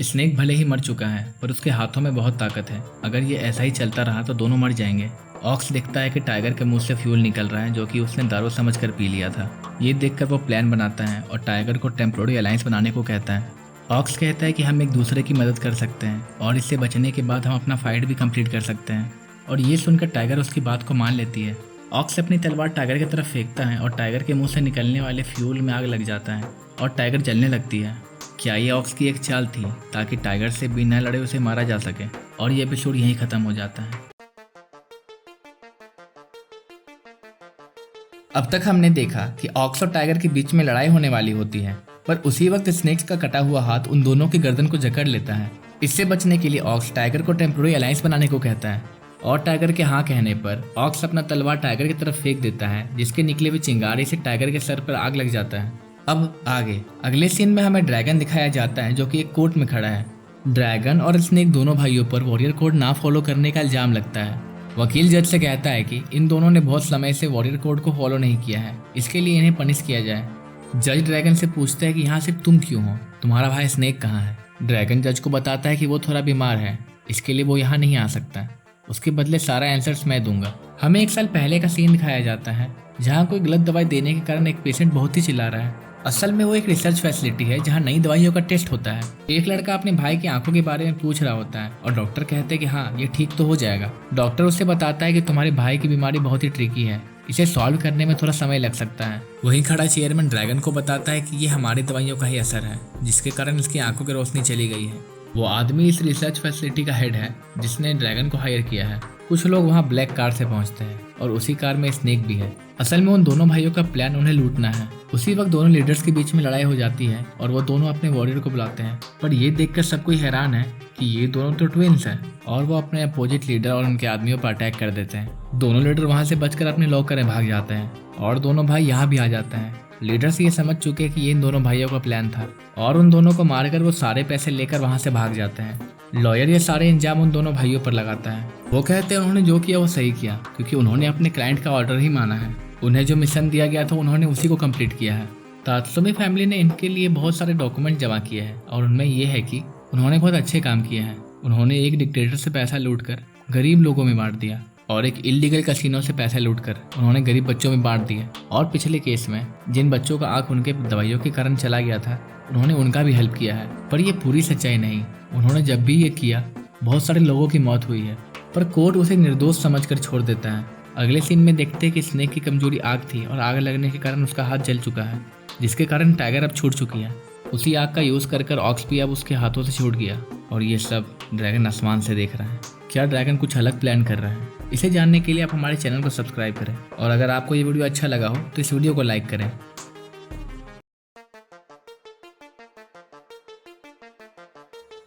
[SPEAKER 2] स्नेक भले ही मर चुका है, पर उसके हाथों में बहुत ताकत है। अगर ये ऐसा ही चलता रहा तो दोनों मर जाएंगे। ऑक्स देखता है कि टाइगर के मुंह से फ्यूल निकल रहा है, जो कि उसने दारू समझकर पी लिया था। ये देखकर वो प्लान बनाता है और टाइगर को टेम्पोररी अलायंस बनाने को कहता है। ऑक्स कहता है कि हम एक दूसरे की मदद कर सकते हैं और इससे बचने के बाद हम अपना फाइट भी कंप्लीट कर सकते हैं, और ये सुनकर टाइगर उसकी बात को मान लेती है। ऑक्स अपनी तलवार टाइगर की तरफ फेंकता है और टाइगर के मुंह से निकलने वाले फ्यूल में आग लग जाता है और टाइगर जलने लगती है। क्या ये ऑक्स की एक चाल थी ताकि टाइगर से बिना लड़े उसे मारा जा सके? और ये एपिसोड यहीं खत्म हो जाता है। अब तक हमने देखा कि ऑक्स और टाइगर के बीच में लड़ाई होने वाली होती है, पर उसी वक्त स्नेक्स का कटा हुआ हाथ उन दोनों की गर्दन को जकड़ लेता है। इससे बचने के लिए ऑक्स टाइगर को टेम्पोररी अलायंस बनाने को कहता है और टाइगर के हाँ कहने पर ऑक्स अपना तलवार टाइगर की तरफ फेंक देता है, जिसके निकले हुए चिंगारे से टाइगर के सर पर आग लग जाता है। अब आगे अगले सीन में हमें ड्रैगन दिखाया जाता है, जो कि एक कोर्ट में खड़ा है। ड्रैगन और स्नेक दोनों भाइयों पर वॉरियर कोड ना फॉलो करने का इल्जाम लगता है। वकील जज से कहता है कि इन दोनों ने बहुत समय से वॉरियर कोड को फॉलो नहीं किया है, इसके लिए इन्हें पनिश किया जाए। जज ड्रैगन से पूछता है कि यहाँ सिर्फ तुम क्यों हो, तुम्हारा भाई स्नेक कहाँ है। ड्रैगन जज को बताता है कि वो थोड़ा बीमार है, इसके लिए वो यहाँ नहीं आ सकता, उसके बदले सारा आंसर्स मैं दूंगा। हमें 1 साल पहले का सीन दिखाया जाता है, जहाँ कोई गलत दवाई देने के कारण एक पेशेंट बहुत ही चिल्ला रहा है। असल में वो एक रिसर्च फैसिलिटी है जहाँ नई दवाइयों का टेस्ट होता है। एक लड़का अपने भाई की आंखों के बारे में पूछ रहा होता है और डॉक्टर कहते हैं कि हाँ ये ठीक तो हो जाएगा। डॉक्टर उससे बताता है कि तुम्हारे भाई की बीमारी बहुत ही ट्रिकी है, इसे सॉल्व करने में थोड़ा समय लग सकता है। वहीं खड़ा चेयरमैन ड्रैगन को बताता है कि ये हमारी दवाइयों का ही असर है, जिसके कारण इसकी आंखों की रोशनी चली गई है। वो आदमी इस रिसर्च फैसिलिटी का हेड है जिसने ड्रैगन को हायर किया है। कुछ लोग वहाँ ब्लैक कार से पहुँचते हैं और उसी कार में स्नेक भी है। असल में उन दोनों भाइयों का प्लान उन्हें लूटना है। उसी वक्त दोनों लीडर्स के बीच में लड़ाई हो जाती है और वो दोनों अपने वॉरियर को बुलाते हैं, पर ये देखकर सब कोई हैरान है कि ये दोनों तो ट्विंस हैं, और वो अपने अपोजिट लीडर और उनके आदमियों पर अटैक कर देते हैं। दोनों लीडर वहाँ से बचकर अपने लॉकर में भाग जाते हैं और दोनों भाई यहाँ भी आ जाते हैं। लीडर्स ये समझ चुके हैं कि ये इन दोनों भाइयों का प्लान था और उन दोनों को मारकर वो सारे पैसे लेकर वहाँ से भाग जाते हैं। लॉयर ये सारे इंजाम उन दोनों भाइयों पर लगाता है। वो कहते हैं उन्होंने जो किया वो सही किया, क्योंकि उन्होंने अपने क्लाइंट का ऑर्डर ही माना है। उन्हें जो मिशन दिया गया था उन्होंने उसी को कंप्लीट किया है। तात्सुमी फैमिली ने इनके लिए बहुत सारे डॉक्यूमेंट जमा किए हैं और उनमें ये है कि उन्होंने बहुत अच्छे काम किए हैं। उन्होंने एक डिक्टेटर से पैसा लूटकर गरीब लोगों में बांट दिया और एक इलीगल कैसीनो से पैसा लूटकर उन्होंने गरीब बच्चों में बांट दिए, और पिछले केस में जिन बच्चों का आंख उनके दवाइयों के कारण चला गया था उन्होंने उनका भी हेल्प किया है। पर यह पूरी सच्चाई नहीं। उन्होंने जब भी ये किया बहुत सारे लोगों की मौत हुई है, पर कोर्ट उसे निर्दोष समझकर छोड़ देता है। अगले सीन में देखते हैं कि स्नेक की कमजोरी आग थी और आग लगने के कारण उसका हाथ जल चुका है, जिसके कारण टाइगर अब छूट चुकी है। उसी आग का यूज कर ऑक्स भी अब उसके हाथों से छूट गया और ये सब ड्रैगन आसमान से देख रहा है। क्या ड्रैगन कुछ अलग प्लान कर रहा है? इसे जानने के लिए आप हमारे चैनल को सब्सक्राइब करें, और अगर आपको ये वीडियो अच्छा लगा हो तो इस वीडियो को लाइक करें।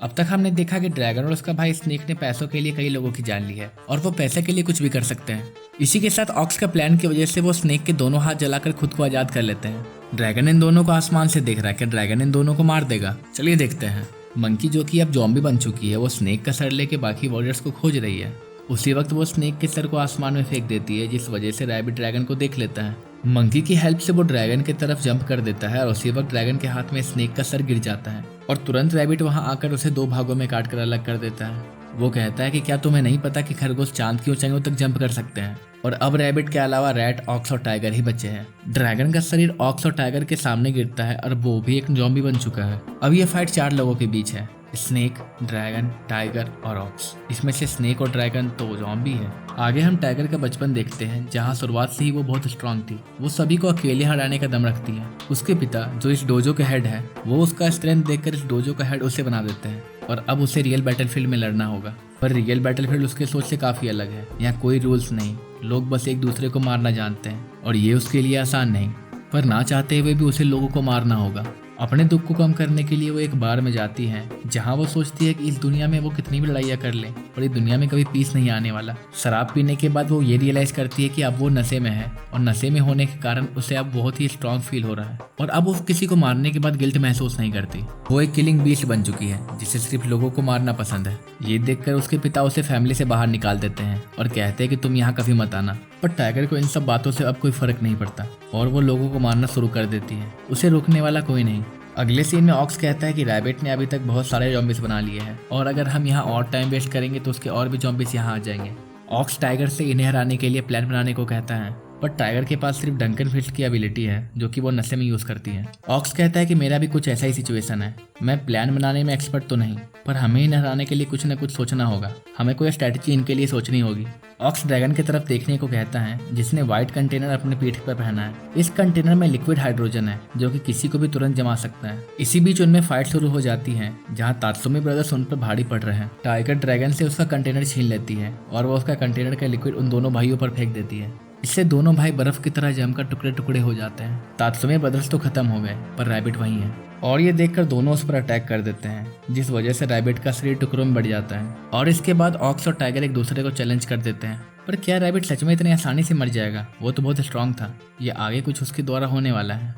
[SPEAKER 2] अब तक हमने देखा कि ड्रैगन और उसका भाई स्नेक ने पैसों के लिए कई लोगों की जान ली है और वो पैसे के लिए कुछ भी कर सकते हैं। इसी के साथ ऑक्स का प्लान की वजह से वो स्नेक के दोनों हाथ जलाकर खुद को आजाद कर लेते हैं। ड्रैगन इन दोनों को आसमान से देख रहा है कि ड्रैगन इन दोनों को मार देगा। चलिए देखते हैं। मंकी जो कि अब ज़ॉम्बी बन चुकी है, वो स्नेक का सर लेके बाकी वॉरियर्स को खोज रही है उसी वक्त वो स्नेक के सर को आसमान में फेंक देती है, जिस वजह से रैबिट ड्रैगन को देख लेता है। मंकी की हेल्प से वो ड्रैगन की तरफ जंप कर देता है और उसी वक्त ड्रैगन के हाथ में स्नेक का सर गिर जाता है और तुरंत रैबिट वहां आकर उसे 2 भागों में काट कर अलग कर देता है। वो कहता है कि क्या तुम्हें नहीं पता कि खरगोश चांद की ऊंचाइयों तक जंप कर सकते हैं। और अब रैबिट के अलावा रैट, ऑक्स और टाइगर ही बचे हैं। ड्रैगन का शरीर ऑक्स और टाइगर के सामने गिरता है और वो भी एक ज़ॉम्बी बन चुका है। अब ये फाइट 4 लोगों के बीच है, स्नेक, ड्रैगन, टाइगर और ऑक्स। इसमें से स्नेक और ड्रैगन तो ज़ॉम्बी है। आगे हम टाइगर का बचपन देखते हैं, जहाँ शुरुआत से ही वो बहुत स्ट्रांग थी। वो सभी को अकेले हराने का दम रखती है। उसके पिता जो इस डोजो के हेड है, वो उसका स्ट्रेंथ देखकर इस डोजो का हेड उसे बना देते हैं और अब उसे रियल बैटलफील्ड में लड़ना होगा। पर रियल बैटलफील्ड उसके सोच से काफी अलग है। यहाँ कोई रूल्स नहीं, लोग बस एक दूसरे को मारना जानते हैं और ये उसके लिए आसान नहीं, पर ना चाहते हुए भी उसे लोगों को मारना होगा। अपने दुख को कम करने के लिए वो एक बार में जाती है, जहाँ वो सोचती है कि इस दुनिया में वो कितनी भी लड़ाइयाँ कर ले और इस दुनिया में कभी पीस नहीं आने वाला। शराब पीने के बाद वो ये रियलाइज करती है कि अब वो नशे में है और नशे में होने के कारण उसे अब बहुत ही स्ट्रांग फील हो रहा है और अब वो किसी को मारने के बाद गिल्ट महसूस नहीं करती। वो एक किलिंग बीस्ट बन चुकी है, जिसे सिर्फ लोगों को मारना पसंद है। ये देखकर उसके पिता उसे फैमिली से बाहर निकाल देते हैं और कहते हैं कि तुम यहाँ कभी मत आना। पर टाइगर को इन सब बातों से अब कोई फर्क नहीं पड़ता और वो लोगों को मारना शुरू कर देती है। उसे रोकने वाला कोई नहीं। अगले सीन में ऑक्स कहता है कि रैबिट ने अभी तक बहुत सारे ज़ॉम्बीज बना लिए हैं और अगर हम यहाँ और टाइम वेस्ट करेंगे तो उसके और भी ज़ॉम्बीज यहाँ आ जाएंगे। ऑक्स टाइगर से इन्हें हराने के लिए प्लान बनाने को कहता है, पर टाइगर के पास सिर्फ डंकन फिस्ट की एबिलिटी है, जो कि वो नशे में यूज करती है। ऑक्स कहता है कि मेरा भी कुछ ऐसा ही सिचुएशन है। मैं प्लान बनाने में एक्सपर्ट तो नहीं, पर हमें इन्हें हराने के लिए कुछ न कुछ सोचना होगा। हमें कोई स्ट्रैटेजी इनके लिए सोचनी होगी। ऑक्स ड्रैगन की तरफ देखने को कहता है, जिसने व्हाइट कंटेनर अपने पीठ पर पहना है। इस कंटेनर में लिक्विड हाइड्रोजन है, जो कि किसी को भी तुरंत जमा सकता है। इसी बीच उनमें फाइट शुरू हो जाती है, जहां तात्सुमी ब्रदर्स उन पर भारी पड़ रहे हैं। टाइगर ड्रैगन से उसका कंटेनर छीन लेती है और वो उसका कंटेनर का लिक्विड उन दोनों भाइयों पर फेंक देती है। इससे दोनों भाई बर्फ की तरह जमकर टुकड़े टुकड़े हो जाते हैं। तात्सुमी ब्रदर्स तो खत्म हो गए, पर रैबिट वहीं है और ये देखकर दोनों उस पर अटैक कर देते हैं, जिस वजह से रैबिट का शरीर टुकड़ों में बढ़ जाता है। और इसके बाद ऑक्स और टाइगर एक दूसरे को चैलेंज कर देते हैं। पर क्या रैबिट सच में इतनी आसानी से मर जाएगा? वो तो बहुत स्ट्रांग था। ये आगे कुछ उसके द्वारा होने वाला है।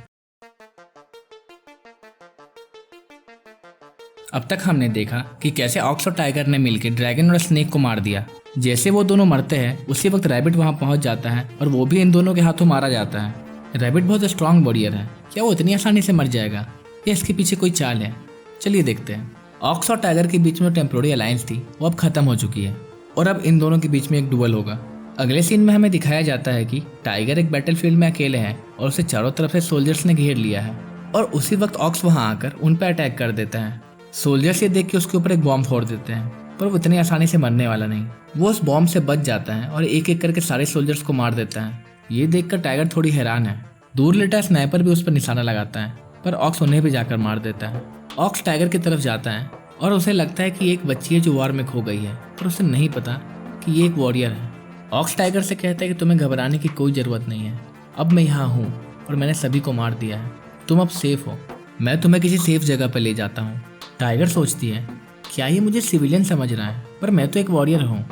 [SPEAKER 1] अब तक हमने देखा कि कैसे ऑक्स और टाइगर ने मिलकर ड्रैगन और स्नेक को मार दिया। जैसे वो दोनों मरते हैं, उसी वक्त रैबिट वहां पहुंच जाता है और वो भी इन दोनों के हाथों मारा जाता है। रैबिट बहुत स्ट्रांग वॉरियर है, क्या वो इतनी आसानी से मर जाएगा या इसके पीछे कोई चाल है? चलिए देखते हैं। ऑक्स और टाइगर के बीच में टेम्पोररी अलायंस थी, वो अब खत्म हो चुकी है और अब इन दोनों के बीच में एक डुअल होगा। अगले सीन में हमें दिखाया जाता है कि टाइगर एक बैटलफील्ड में अकेले है और उसे चारों तरफ से सोल्जर्स ने घेर लिया है और उसी वक्त ऑक्स वहां आकर उन पर अटैक कर देता है। सोल्जर्स ये देख के उसके ऊपर एक बॉम्ब फोड़ देते हैं, पर वो इतनी आसानी से मरने वाला नहीं। वो उस बॉम्ब से बच जाता है और एक एक करके सारे सोल्जर्स को मार देता है। ये देखकर टाइगर थोड़ी हैरान है। दूर लेटा स्नाइपर भी उस पर निशाना लगाता है, पर ऑक्स उन्हें भी जाकर मार देता है। ऑक्स टाइगर की तरफ जाता है और उसे लगता है कि एक बच्ची है जो वॉर में खो गई है, पर उसे नहीं पता कि ये एक वॉरियर है। ऑक्स टाइगर से कहता है कि तुम्हें घबराने की कोई ज़रूरत नहीं है, अब मैं यहाँ हूँ और मैंने सभी को मार दिया है, तुम अब सेफ हो, मैं तुम्हें किसी सेफ जगह पर ले जाता हूँ। टाइगर सोचती है, क्या ये मुझे सिविलियन समझ रहा है? पर मैं तो एक वॉरियर हूँ,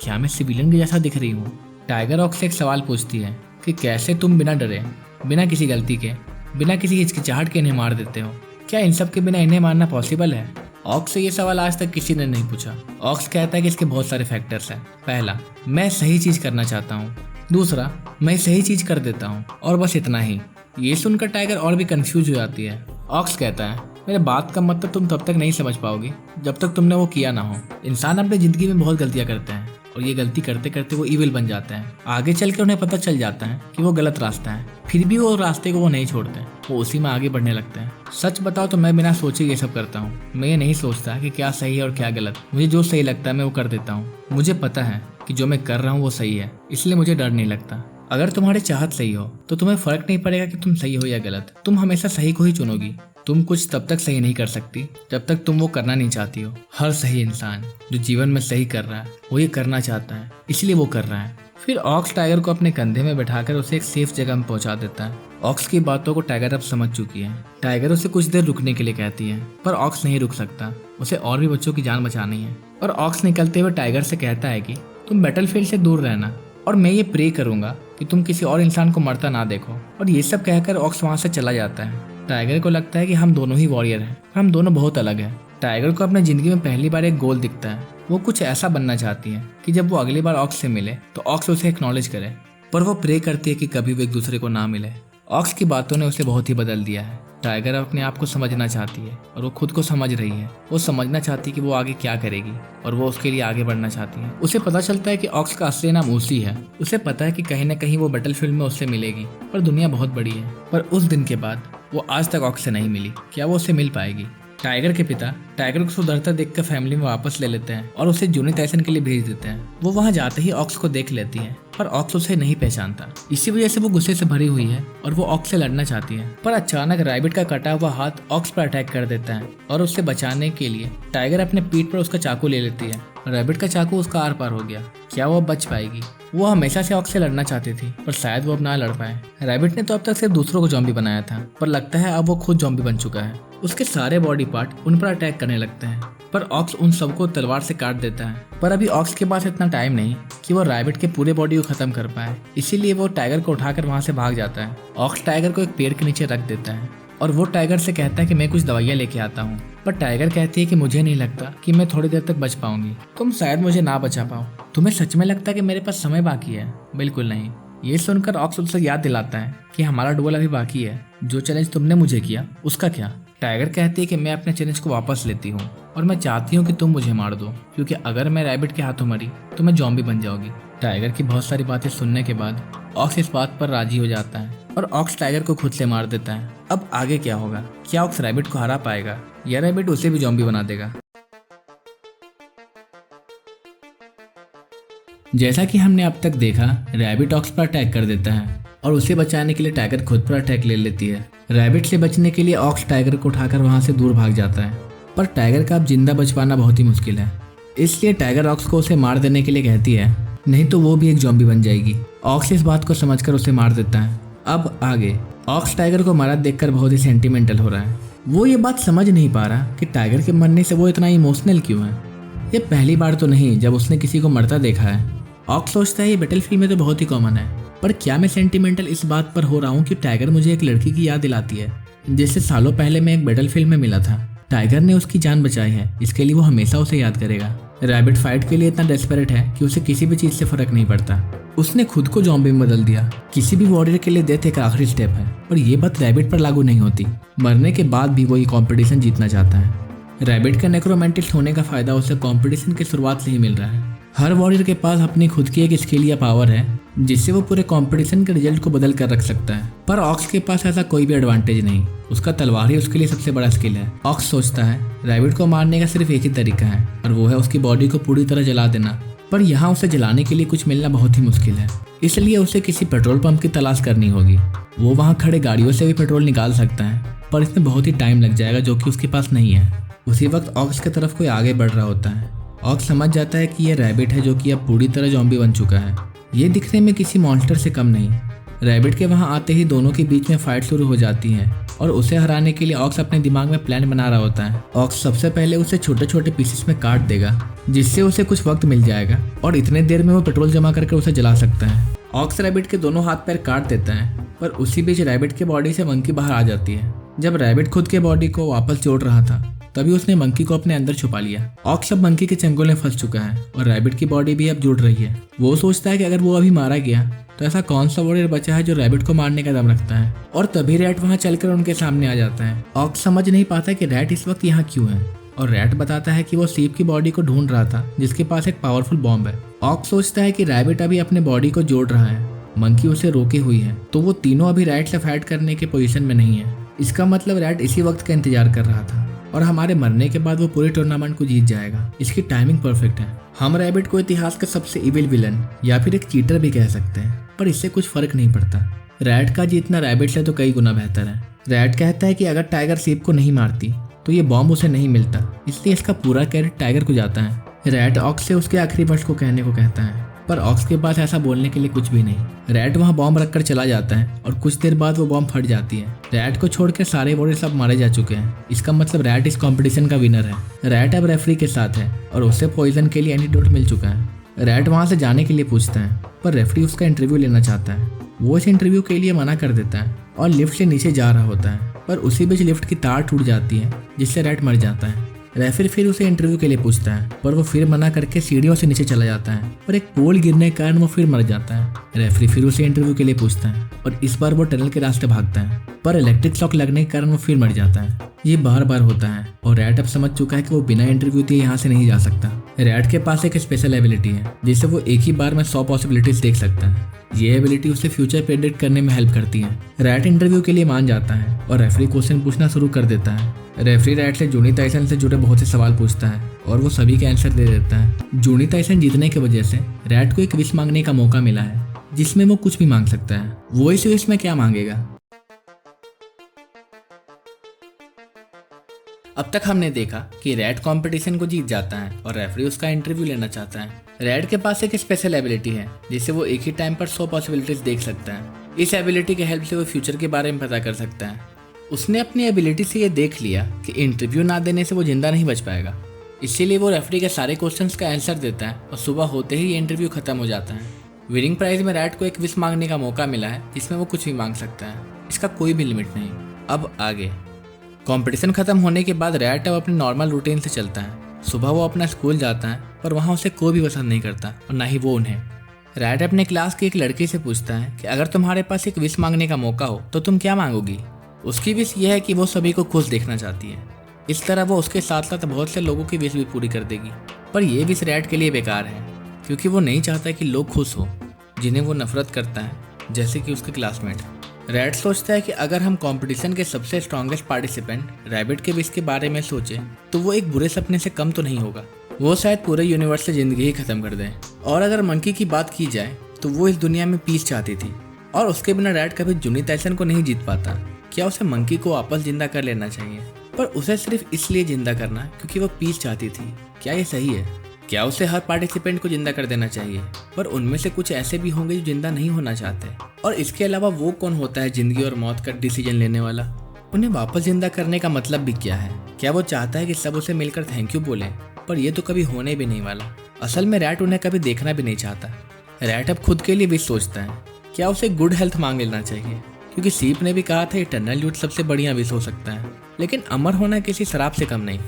[SPEAKER 1] क्या मैं सिविलियन के जैसा दिख रही हूँ? टाइगर ऑक्स से एक सवाल पूछती है कि कैसे तुम बिना डरे, बिना किसी गलती के, बिना किसी हिचकिचाहट के इन्हें मार देते हो? क्या इन सब के बिना इन्हें मारना पॉसिबल है? ऑक्स से ये सवाल आज तक किसी ने नहीं पूछा। ऑक्स कहता है कि इसके बहुत सारे फैक्टर्स हैं। पहला, मैं सही चीज करना चाहता हूँ। दूसरा, मैं सही चीज कर देता हूँ, और बस इतना ही। ये सुनकर टाइगर और भी कंफ्यूज हो जाती है। ऑक्स कहता है, मेरे बात का मतलब तुम तब तक नहीं समझ पाओगी जब तक तुमने वो किया ना हो। इंसान अपनी जिंदगी में बहुत गलतियां करते हैं और ये गलती करते करते वो इविल बन जाते हैं। आगे चल के उन्हें पता चल जाता है कि वो गलत रास्ता है, फिर भी वो रास्ते को वो नहीं छोड़ते, वो उसी में आगे बढ़ने लगते हैं। सच बताओ तो मैं बिना सोचे ये सब करता हूँ। मैं ये नहीं सोचता कि क्या सही है और क्या गलत। मुझे जो सही लगता है मैं वो कर देता हूँ। मुझे पता है कि जो मैं कर रहा हूँ वो सही है, इसलिए मुझे डर नहीं लगता। अगर तुम्हारी चाहत सही हो तो तुम्हें फर्क नहीं पड़ेगा कि तुम सही हो या गलत, तुम हमेशा सही को ही चुनोगी। तुम कुछ तब तक सही नहीं कर सकती जब तक तुम वो करना नहीं चाहती हो। हर सही इंसान जो जीवन में सही कर रहा है वो ये करना चाहता है, इसलिए वो कर रहा है। फिर ऑक्स टाइगर को अपने कंधे में बैठाकर उसे एक सेफ जगह में पहुंचा देता है। ऑक्स की बातों को टाइगर अब समझ चुकी है। टाइगर उसे कुछ देर रुकने के लिए कहती है, पर ऑक्स नहीं रुक सकता, उसे और भी बच्चों की जान बचानी है। और ऑक्स निकलते हुए टाइगर से कहता है कि तुम बैटलफील्ड से दूर रहना और मैं ये प्रे करूंगा कि तुम किसी और इंसान को मरता ना देखो। और ये सब कहकर ऑक्स वहां से चला जाता है। टाइगर को लगता है कि हम दोनों ही वॉरियर हैं, पर हम दोनों बहुत अलग हैं। टाइगर को अपनी जिंदगी में पहली बार एक गोल दिखता है
[SPEAKER 2] वो कुछ ऐसा बनना चाहती है कि जब वो अगली बार ऑक्स से मिले तो ऑक्स उसे एक्नॉलेज करे, पर वो प्रे करती है कि कभी वो एक दूसरे को ना मिले। ऑक्स की बातों ने उसे बहुत ही बदल दिया है। टाइगर अपने आप को समझना चाहती है और वो खुद को समझ रही है। वो समझना चाहती है कि वो आगे क्या करेगी और वो उसके लिए आगे बढ़ना चाहती है। उसे पता चलता है कि ऑक्स का असली नाम ऊसी है। उसे पता है कि कहीं ना कहीं वो बैटलफील्ड में उससे मिलेगी, पर दुनिया बहुत बड़ी है। पर उस दिन के बाद वो आज तक ऑक्स से नहीं मिली। क्या वो उससे मिल पाएगी? टाइगर के पिता टाइगर को सुधरता देखकर फैमिली में वापस ले लेते हैं और उसे जूनी टाइसन के लिए भेज देते हैं। वो वहां जाते ही ऑक्स को देख लेती है, पर ऑक्स उसे नहीं पहचानता। इसी वजह से वो गुस्से से भरी हुई है और वो ऑक्स से लड़ना चाहती है। पर अचानक रैबिट का कटा हुआ हाथ ऑक्स पर अटैक कर देता है और उससे बचाने के लिए टाइगर अपने पीठ पर उसका चाकू ले लेती है। रैबिट का चाकू उसका आर पार हो गया। क्या वो अब बच पाएगी? वो हमेशा से ऑक्स से लड़ना चाहती थी, पर शायद वो अब ना लड़ पाए। रैबिट ने तो अब तक सिर्फ दूसरों को जॉम्बी बनाया था, पर लगता है अब वो खुद जॉम्बी बन चुका है। उसके सारे बॉडी पार्ट उन पर अटैक करने लगते हैं, पर ऑक्स उन सबको तलवार से काट देता है। पर अभी ऑक्स के पास इतना टाइम नहीं कि वो रैबिट के पूरे बॉडी को खत्म कर पाए, इसीलिए वो टाइगर को उठाकर वहां से भाग जाता है। ऑक्स टाइगर को एक पेड़ के नीचे रख देता है और वो टाइगर से कहता है कि मैं कुछ दवाइयाँ लेके आता हूँ। पर टाइगर कहती है कि मुझे नहीं लगता कि मैं थोड़ी देर तक बच पाऊंगी। तुम शायद मुझे ना बचा पाओ। तुम्हें सच में लगता है कि मेरे पास समय बाकी है? बिल्कुल नहीं। ये सुनकर ऑक्स उसे याद दिलाता है कि हमारा डुएल अभी बाकी है। जो चैलेंज तुमने मुझे किया उसका क्या? टाइगर कहती है कि मैं अपने चैलेंज को वापस लेती हूँ और मैं चाहती हूँ कि तुम मुझे मार दो, क्योंकि अगर मैं रैबिट के हाथों मरी तो मैं जॉम्बी बन जाऊंगी। टाइगर की बहुत सारी बातें सुनने के बाद ऑक्स इस बात पर राजी हो जाता है और ऑक्स टाइगर को खुद से मार देता है। अब आगे क्या होगा? क्या ऑक्स रैबिट को हरा पाएगा या रैबिट उसे भी जॉम्बी बना देगा? जैसा कि हमने अब तक देखा, रैबिट ऑक्स पर अटैक कर देता है और उसे बचाने के लिए टाइगर खुद पर अटैक ले लेती है। रैबिट से बचने के लिए ऑक्स टाइगर को उठाकर वहां से दूर भाग जाता है, पर टाइगर का अब जिंदा बच पाना बहुत ही मुश्किल है। इसलिए टाइगर ऑक्स को उसे मार देने के लिए कहती है, नहीं तो वो भी एक जॉम्बी बन जाएगी। ऑक्स इस बात को समझकर उसे मार देता है। अब आगे ऑक्स टाइगर को मारा देखकर बहुत ही सेंटिमेंटल हो रहा है। वो ये बात समझ नहीं पा रहा कि टाइगर के मरने से वो इतना इमोशनल क्यों है। ये पहली बार तो नहीं जब उसने किसी को मरता देखा है। ऑक्स सोचता है ये बैटलफील्ड में तो बहुत ही कॉमन है, पर क्या मैं सेंटिमेंटल इस बात पर हो रहा हूँ कि टाइगर मुझे एक लड़की की याद दिलाती है जिससे सालों पहले मैं एक बैटलफील्ड में मिला था। टाइगर ने उसकी जान बचाई है, इसके लिए वो हमेशा उसे याद करेगा। रैबिट फाइट के लिए इतना डेस्परेट है कि उसे किसी भी चीज से फर्क नहीं पड़ता। उसने खुद को जॉम्बी में बदल दिया। किसी भी वॉरियर के लिए डेथ एक आखिरी स्टेप है, और ये बात रैबिट पर लागू नहीं होती। मरने के बाद भी वो ये कॉम्पिटिशन जीतना चाहता है। रैबिट का नेक्रोमेंटिस्ट होने का फायदा उसे कॉम्पिटिशन की शुरुआत से ही मिल रहा है। हर वॉरियर के पास अपनी खुद की एक स्किल या पावर है जिससे वो पूरे कंपटीशन के रिजल्ट को बदल कर रख सकता है, पर ऑक्स के पास ऐसा कोई भी एडवांटेज नहीं। उसका तलवार ही उसके लिए सबसे बड़ा स्किल है। ऑक्स सोचता है रैबिट को मारने का सिर्फ एक ही तरीका है, और वो है उसकी बॉडी को पूरी तरह जला देना। पर यहाँ उसे जलाने के लिए कुछ मिलना बहुत ही मुश्किल है, इसलिए उसे किसी पेट्रोल पंप की तलाश करनी होगी। वो वहाँ खड़े गाड़ियों से भी पेट्रोल निकाल सकता है, पर इसमें बहुत ही टाइम लग जाएगा जो कि उसके पास नहीं है। उसी वक्त ऑक्स की तरफ कोई आगे बढ़ रहा होता है। ऑक्स समझ जाता है कि यह रैबिट है जो कि अब पूरी तरह जॉम्बी बन चुका है। ये दिखने में किसी मॉन्स्टर से कम नहीं। रैबिट के वहाँ आते ही दोनों के बीच में फाइट शुरू हो जाती है और उसे हराने के लिए ऑक्स अपने दिमाग में प्लान बना रहा होता है। ऑक्स सबसे पहले उसे छोटे छोटे पीसेस में काट देगा जिससे उसे कुछ वक्त मिल जाएगा और इतने देर में वो पेट्रोल जमा करके उसे जला सकता है। ऑक्स रैबिट के दोनों हाथ पैर काट देता है, पर उसी बीच रैबिट के बॉडी से मंकी बाहर आ जाती है। जब रैबिट खुद के बॉडी को वापस जोड़ रहा था तभी उसने मंकी को अपने अंदर छुपा लिया। ऑक्स अब मंकी के चंगुल में फंस चुका है और रैबिट की बॉडी भी अब जुड़ रही है। वो सोचता है कि अगर वो अभी मारा गया तो ऐसा कौन सा वॉरियर बचा है जो रैबिट को मारने का दम रखता है, और तभी रैट वहां चलकर उनके सामने आ जाता है। ऑक्स समझ नहीं पाता कि रैट इस वक्त यहाँ क्यों है, और रैट बताता है कि वो सीप की बॉडी को ढूंढ रहा था जिसके पास एक पावरफुल बॉम्ब है। ऑक्स सोचता है कि रैबिट अभी अपने बॉडी को जोड़ रहा है, मंकी उसे रोके हुई है, तो वो तीनों अभी रैट से फाइट करने के पोजीशन में नहीं है। इसका मतलब रैट इसी वक्त का इंतजार कर रहा था और हमारे मरने के बाद वो पूरे टूर्नामेंट को जीत जाएगा। इसकी टाइमिंग परफेक्ट है। हम रैबिट को इतिहास का सबसे इविल विलन या फिर एक चीटर भी कह सकते हैं, पर इससे कुछ फर्क नहीं पड़ता। रैट का जीतना रैबिट से तो कई गुना बेहतर है। रैट कहता है कि अगर टाइगर सीप को नहीं मारती तो ये बॉम्ब उसे नहीं मिलता, इसलिए इसका पूरा क्रेडिट टाइगर को जाता है। रैट ऑक्स से उसके आखिरी वर्ड को कहने को कहता है, पर ऑक्स के पास ऐसा बोलने के लिए कुछ भी नहीं। रैट वहाँ बॉम्ब रखकर चला जाता है और कुछ देर बाद वो बॉम्ब फट जाती है। रैट को छोड़कर सारे वॉरियर सब मारे जा चुके हैं। इसका मतलब रैट इस कंपटीशन का विनर है। रैट अब रेफरी के साथ है और उसे पॉइजन के लिए एंटीडोट मिल चुका है। रैट वहाँ से जाने के लिए पूछता है, पर रेफरी उसका इंटरव्यू लेना चाहता है। वो इस इंटरव्यू के लिए मना कर देता है और लिफ्ट से नीचे जा रहा होता है, पर उसी बीच लिफ्ट की तार टूट जाती है जिससे रैट मर जाता है। रेफरी फिर उसे इंटरव्यू के लिए पूछता है, पर वो फिर मना करके सीढ़ियों से नीचे चला जाता है और एक पोल गिरने के कारण वो फिर मर जाता है। रेफरी फिर उसे इंटरव्यू के लिए पूछता है और इस बार वो टनल के रास्ते भागता है, पर इलेक्ट्रिक शॉक लगने के कारण वो फिर मर जाता है। ये बार बार होता है और रैट अब समझ चुका है कि वो बिना इंटरव्यू दिए यहाँ से नहीं जा सकता। रैट के पास एक स्पेशल एबिलिटी है जिससे वो एक ही बार में 100 पॉसिबिलिटीज देख सकता है। ये एबिलिटी उसे फ्यूचर प्रेडिक्ट करने में हेल्प करती है। रैट इंटरव्यू के लिए मान जाता है और रेफरी क्वेश्चन पूछना शुरू कर देता है। रेफरी रैट से जूनी टाइसन से जुड़े बहुत से सवाल पूछता है और वो सभी के आंसर दे देता है। जूनी टाइसन जीतने की वजह से रैट को एक विश मांगने का मौका मिला है जिसमें वो कुछ भी मांग सकता है। वो इस विश में क्या मांगेगा? अब तक हमने देखा कि रैट कंपटीशन को जीत जाता है और रेफरी उसका इंटरव्यू लेना चाहता है। रैट के पास एक स्पेशल एबिलिटी है जिससे वो एक ही टाइम पर 100 पॉसिबिलिटीज देख सकता है। इस एबिलिटी के हेल्प से वो फ्यूचर के बारे में पता कर सकता है। उसने अपनी एबिलिटी से ये देख लिया कि इंटरव्यू ना देने से वो जिंदा नहीं बच पाएगा, इसीलिए वो रेफरी के सारे क्वेश्चंस का आंसर देता है और सुबह होते ही ये इंटरव्यू खत्म हो जाता है। विनिंग प्राइज में रैट को एक विश मांगने का मौका मिला है जिसमें वो कुछ भी मांग सकता है, इसका कोई भी लिमिट नहीं। अब आगे कंपटीशन खत्म होने के बाद रैट अब अपने नॉर्मल रूटीन से चलता है। सुबह वो अपना स्कूल जाता है पर वहाँ उसे कोई भी पसंद नहीं करता और ना ही वो उन्हें। रैट अपने क्लास की एक लड़की से पूछता है कि अगर तुम्हारे पास एक विश मांगने का मौका हो तो तुम क्या मांगोगी। उसकी विश यह है कि वो सभी को खुश देखना चाहती है। इस तरह वो उसके साथ साथ बहुत से लोगों की विश भी पूरी कर देगी। पर यह विश रैट के लिए बेकार है क्योंकि वो नहीं चाहता कि लोग खुश हो जिन्हें वो नफरत करता है, जैसे कि उसके क्लासमेट। रैट सोचता है कि अगर हम कंपटीशन के सबसे स्ट्रॉन्गेस्ट पार्टिसिपेंट रैबिट के विश के बारे में सोचें तो वो एक बुरे सपने से कम तो नहीं होगा। वो शायद पूरे यूनिवर्स से जिंदगी ही खत्म कर दें। और अगर मंकी की बात की जाए तो वो इस दुनिया में पीस चाहती थी और उसके बिना रैट कभी जूनी टाइसन को नहीं जीत पाता। क्या उसे मंकी को वापस जिंदा कर लेना चाहिए, पर उसे सिर्फ इसलिए जिंदा करना क्योंकि वो पीस चाहती थी? क्या ये सही है? क्या उसे हर पार्टिसिपेंट को जिंदा कर देना चाहिए? पर उनमें से कुछ ऐसे भी होंगे जो जिंदा नहीं होना चाहते। और इसके अलावा वो कौन होता है जिंदगी और मौत का डिसीजन लेने वाला? उन्हें वापस जिंदा करने का मतलब भी क्या है? क्या वो चाहता है कि सब उसे मिलकर थैंक यू बोले? पर ये तो कभी होने भी नहीं वाला। असल में रैट उन्हें कभी देखना भी नहीं चाहता। रैट अब खुद के लिए भी सोचता है। क्या उसे गुड हेल्थ मांग लेना चाहिए? क्योंकि सीप ने भी कहा था इटर्नल यूथ सबसे बढ़िया विश हो सकता है, लेकिन अमर होना किसी शराब से कम नहीं।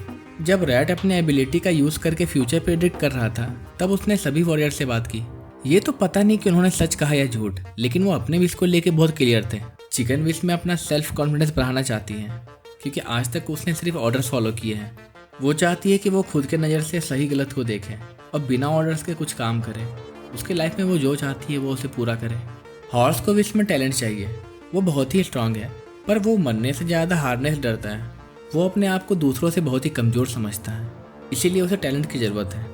[SPEAKER 2] जब रैट अपने एबिलिटी का यूज करके फ्यूचर प्रेडिक्ट कर रहा था तब उसने सभी वॉरियर से बात की। ये तो पता नहीं कि उन्होंने सच कहा या झूठ, लेकिन वो अपने विश को लेके बहुत क्लियर थे। चिकन विश में अपना सेल्फ कॉन्फिडेंस बढ़ाना चाहती है क्योंकि आज तक उसने सिर्फ ऑर्डर्स फॉलो किए हैं। वो चाहती है कि वो खुद के नज़र से सही गलत को देखे और बिना ऑर्डर्स के कुछ काम करे। उसके लाइफ में वो जो चाहती है वो उसे पूरा करे। हॉर्स को विश में टैलेंट चाहिए। वो बहुत ही स्ट्रांग है पर वो मरने से ज़्यादा हारने से डरता है। वो अपने आप को दूसरों से बहुत ही कमज़ोर समझता है, इसीलिए उसे टैलेंट की ज़रूरत है।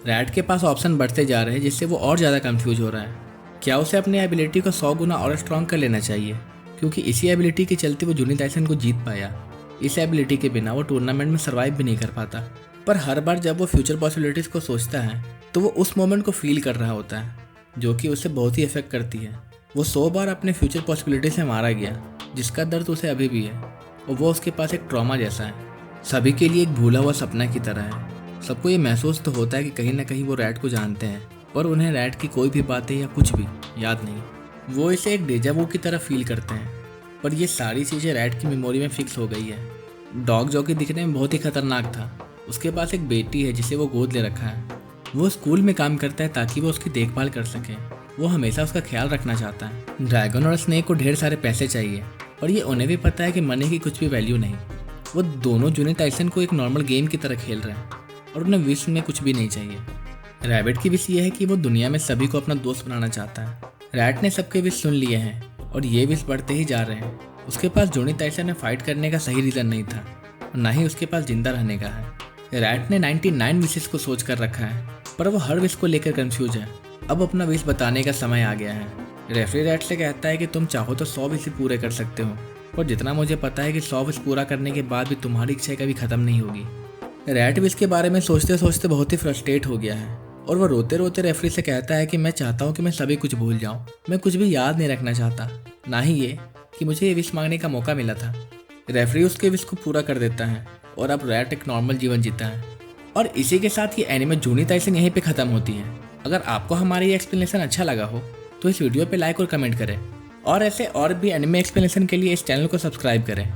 [SPEAKER 2] रैट के पास ऑप्शन बढ़ते जा रहे हैं जिससे वो और ज़्यादा कंफ्यूज हो रहा है। क्या उसे अपनी एबिलिटी को 100 गुना और स्ट्रांग कर लेना चाहिए? क्योंकि इसी एबिलिटी के चलते वो जूनी टाइसन को जीत पाया। इस एबिलिटी के बिना वो टूर्नामेंट में सर्वाइव भी नहीं कर पाता। पर हर बार जब वो फ्यूचर पॉसिबिलिटीज़ को सोचता है तो वो उस मोमेंट को फील कर रहा होता है जो कि उसे बहुत ही इफेक्ट करती है। वो 100 बार अपने फ्यूचर पॉसिबिलिटी से मारा गया जिसका दर्द उसे अभी भी है और वो उसके पास एक ट्रॉमा जैसा है। सभी के लिए एक भूला हुआ सपना की तरह है। सबको ये महसूस तो होता है कि कहीं ना कहीं वो रैट को जानते हैं पर उन्हें रैट की कोई भी बातें या कुछ भी याद नहीं। वो इसे एक डेजा वू की तरह फील करते हैं पर ये सारी चीज़ें रैट की मेमोरी में फिक्स हो गई है। डॉग जो कि दिखने में बहुत ही खतरनाक था, उसके पास एक बेटी है जिसे वो गोद ले रखा है। वो स्कूल में काम करता है ताकि वो उसकी देखभाल कर सके। वो हमेशा उसका ख्याल रखना चाहता है। ड्रैगन और स्नेक को ढेर सारे पैसे चाहिए और ये उन्हें भी पता है कि मनी की कुछ भी वैल्यू नहीं। वो दोनों जूनी टाइसन को एक नॉर्मल गेम की तरह खेल रहे हैं और उन्हें विश में कुछ भी नहीं चाहिए। रैबिट की विश ये है कि वो दुनिया में सभी को अपना दोस्त बनाना चाहता है। रैट ने सबके विश सुन लिए हैं और ये विश बढ़ते ही जा रहे हैं। उसके पास जूनी टाइसन में फाइट करने का सही रीज़न नहीं था और ना ही उसके पास जिंदा रहने का है। रैट ने 99 विशेस को सोच कर रखा है पर वो हर विश को लेकर कंफ्यूज है। अब अपना विश बताने का समय आ गया है। रेफरी रैट से कहता है कि तुम चाहो तो 100 विश पूरे कर सकते हो, पर जितना मुझे पता है कि 100 विश पूरा करने के बाद भी तुम्हारी इच्छा कभी खत्म नहीं होगी। रैट विश के बारे में सोचते सोचते बहुत ही फ्रस्ट्रेट हो गया है और वो रोते रोते रेफरी से कहता है कि मैं चाहता हूँ कि मैं सभी कुछ भूल जाऊँ। मैं कुछ भी याद नहीं रखना चाहता, ना ही ये कि मुझे ये विश मांगने का मौका मिला था। रेफरी उसके विश को पूरा कर देता है और अब रैट एक नॉर्मल जीवन जीता है। और इसी के साथ ये एनिमे जूनी टाइसन यहीं पे ख़त्म होती है। अगर आपको हमारा ये एक्सप्लेनेशन अच्छा लगा हो तो इस वीडियो पे लाइक और कमेंट करें और ऐसे और भी एनिमे एक्सप्लेनेशन के लिए इस चैनल को सब्सक्राइब करें।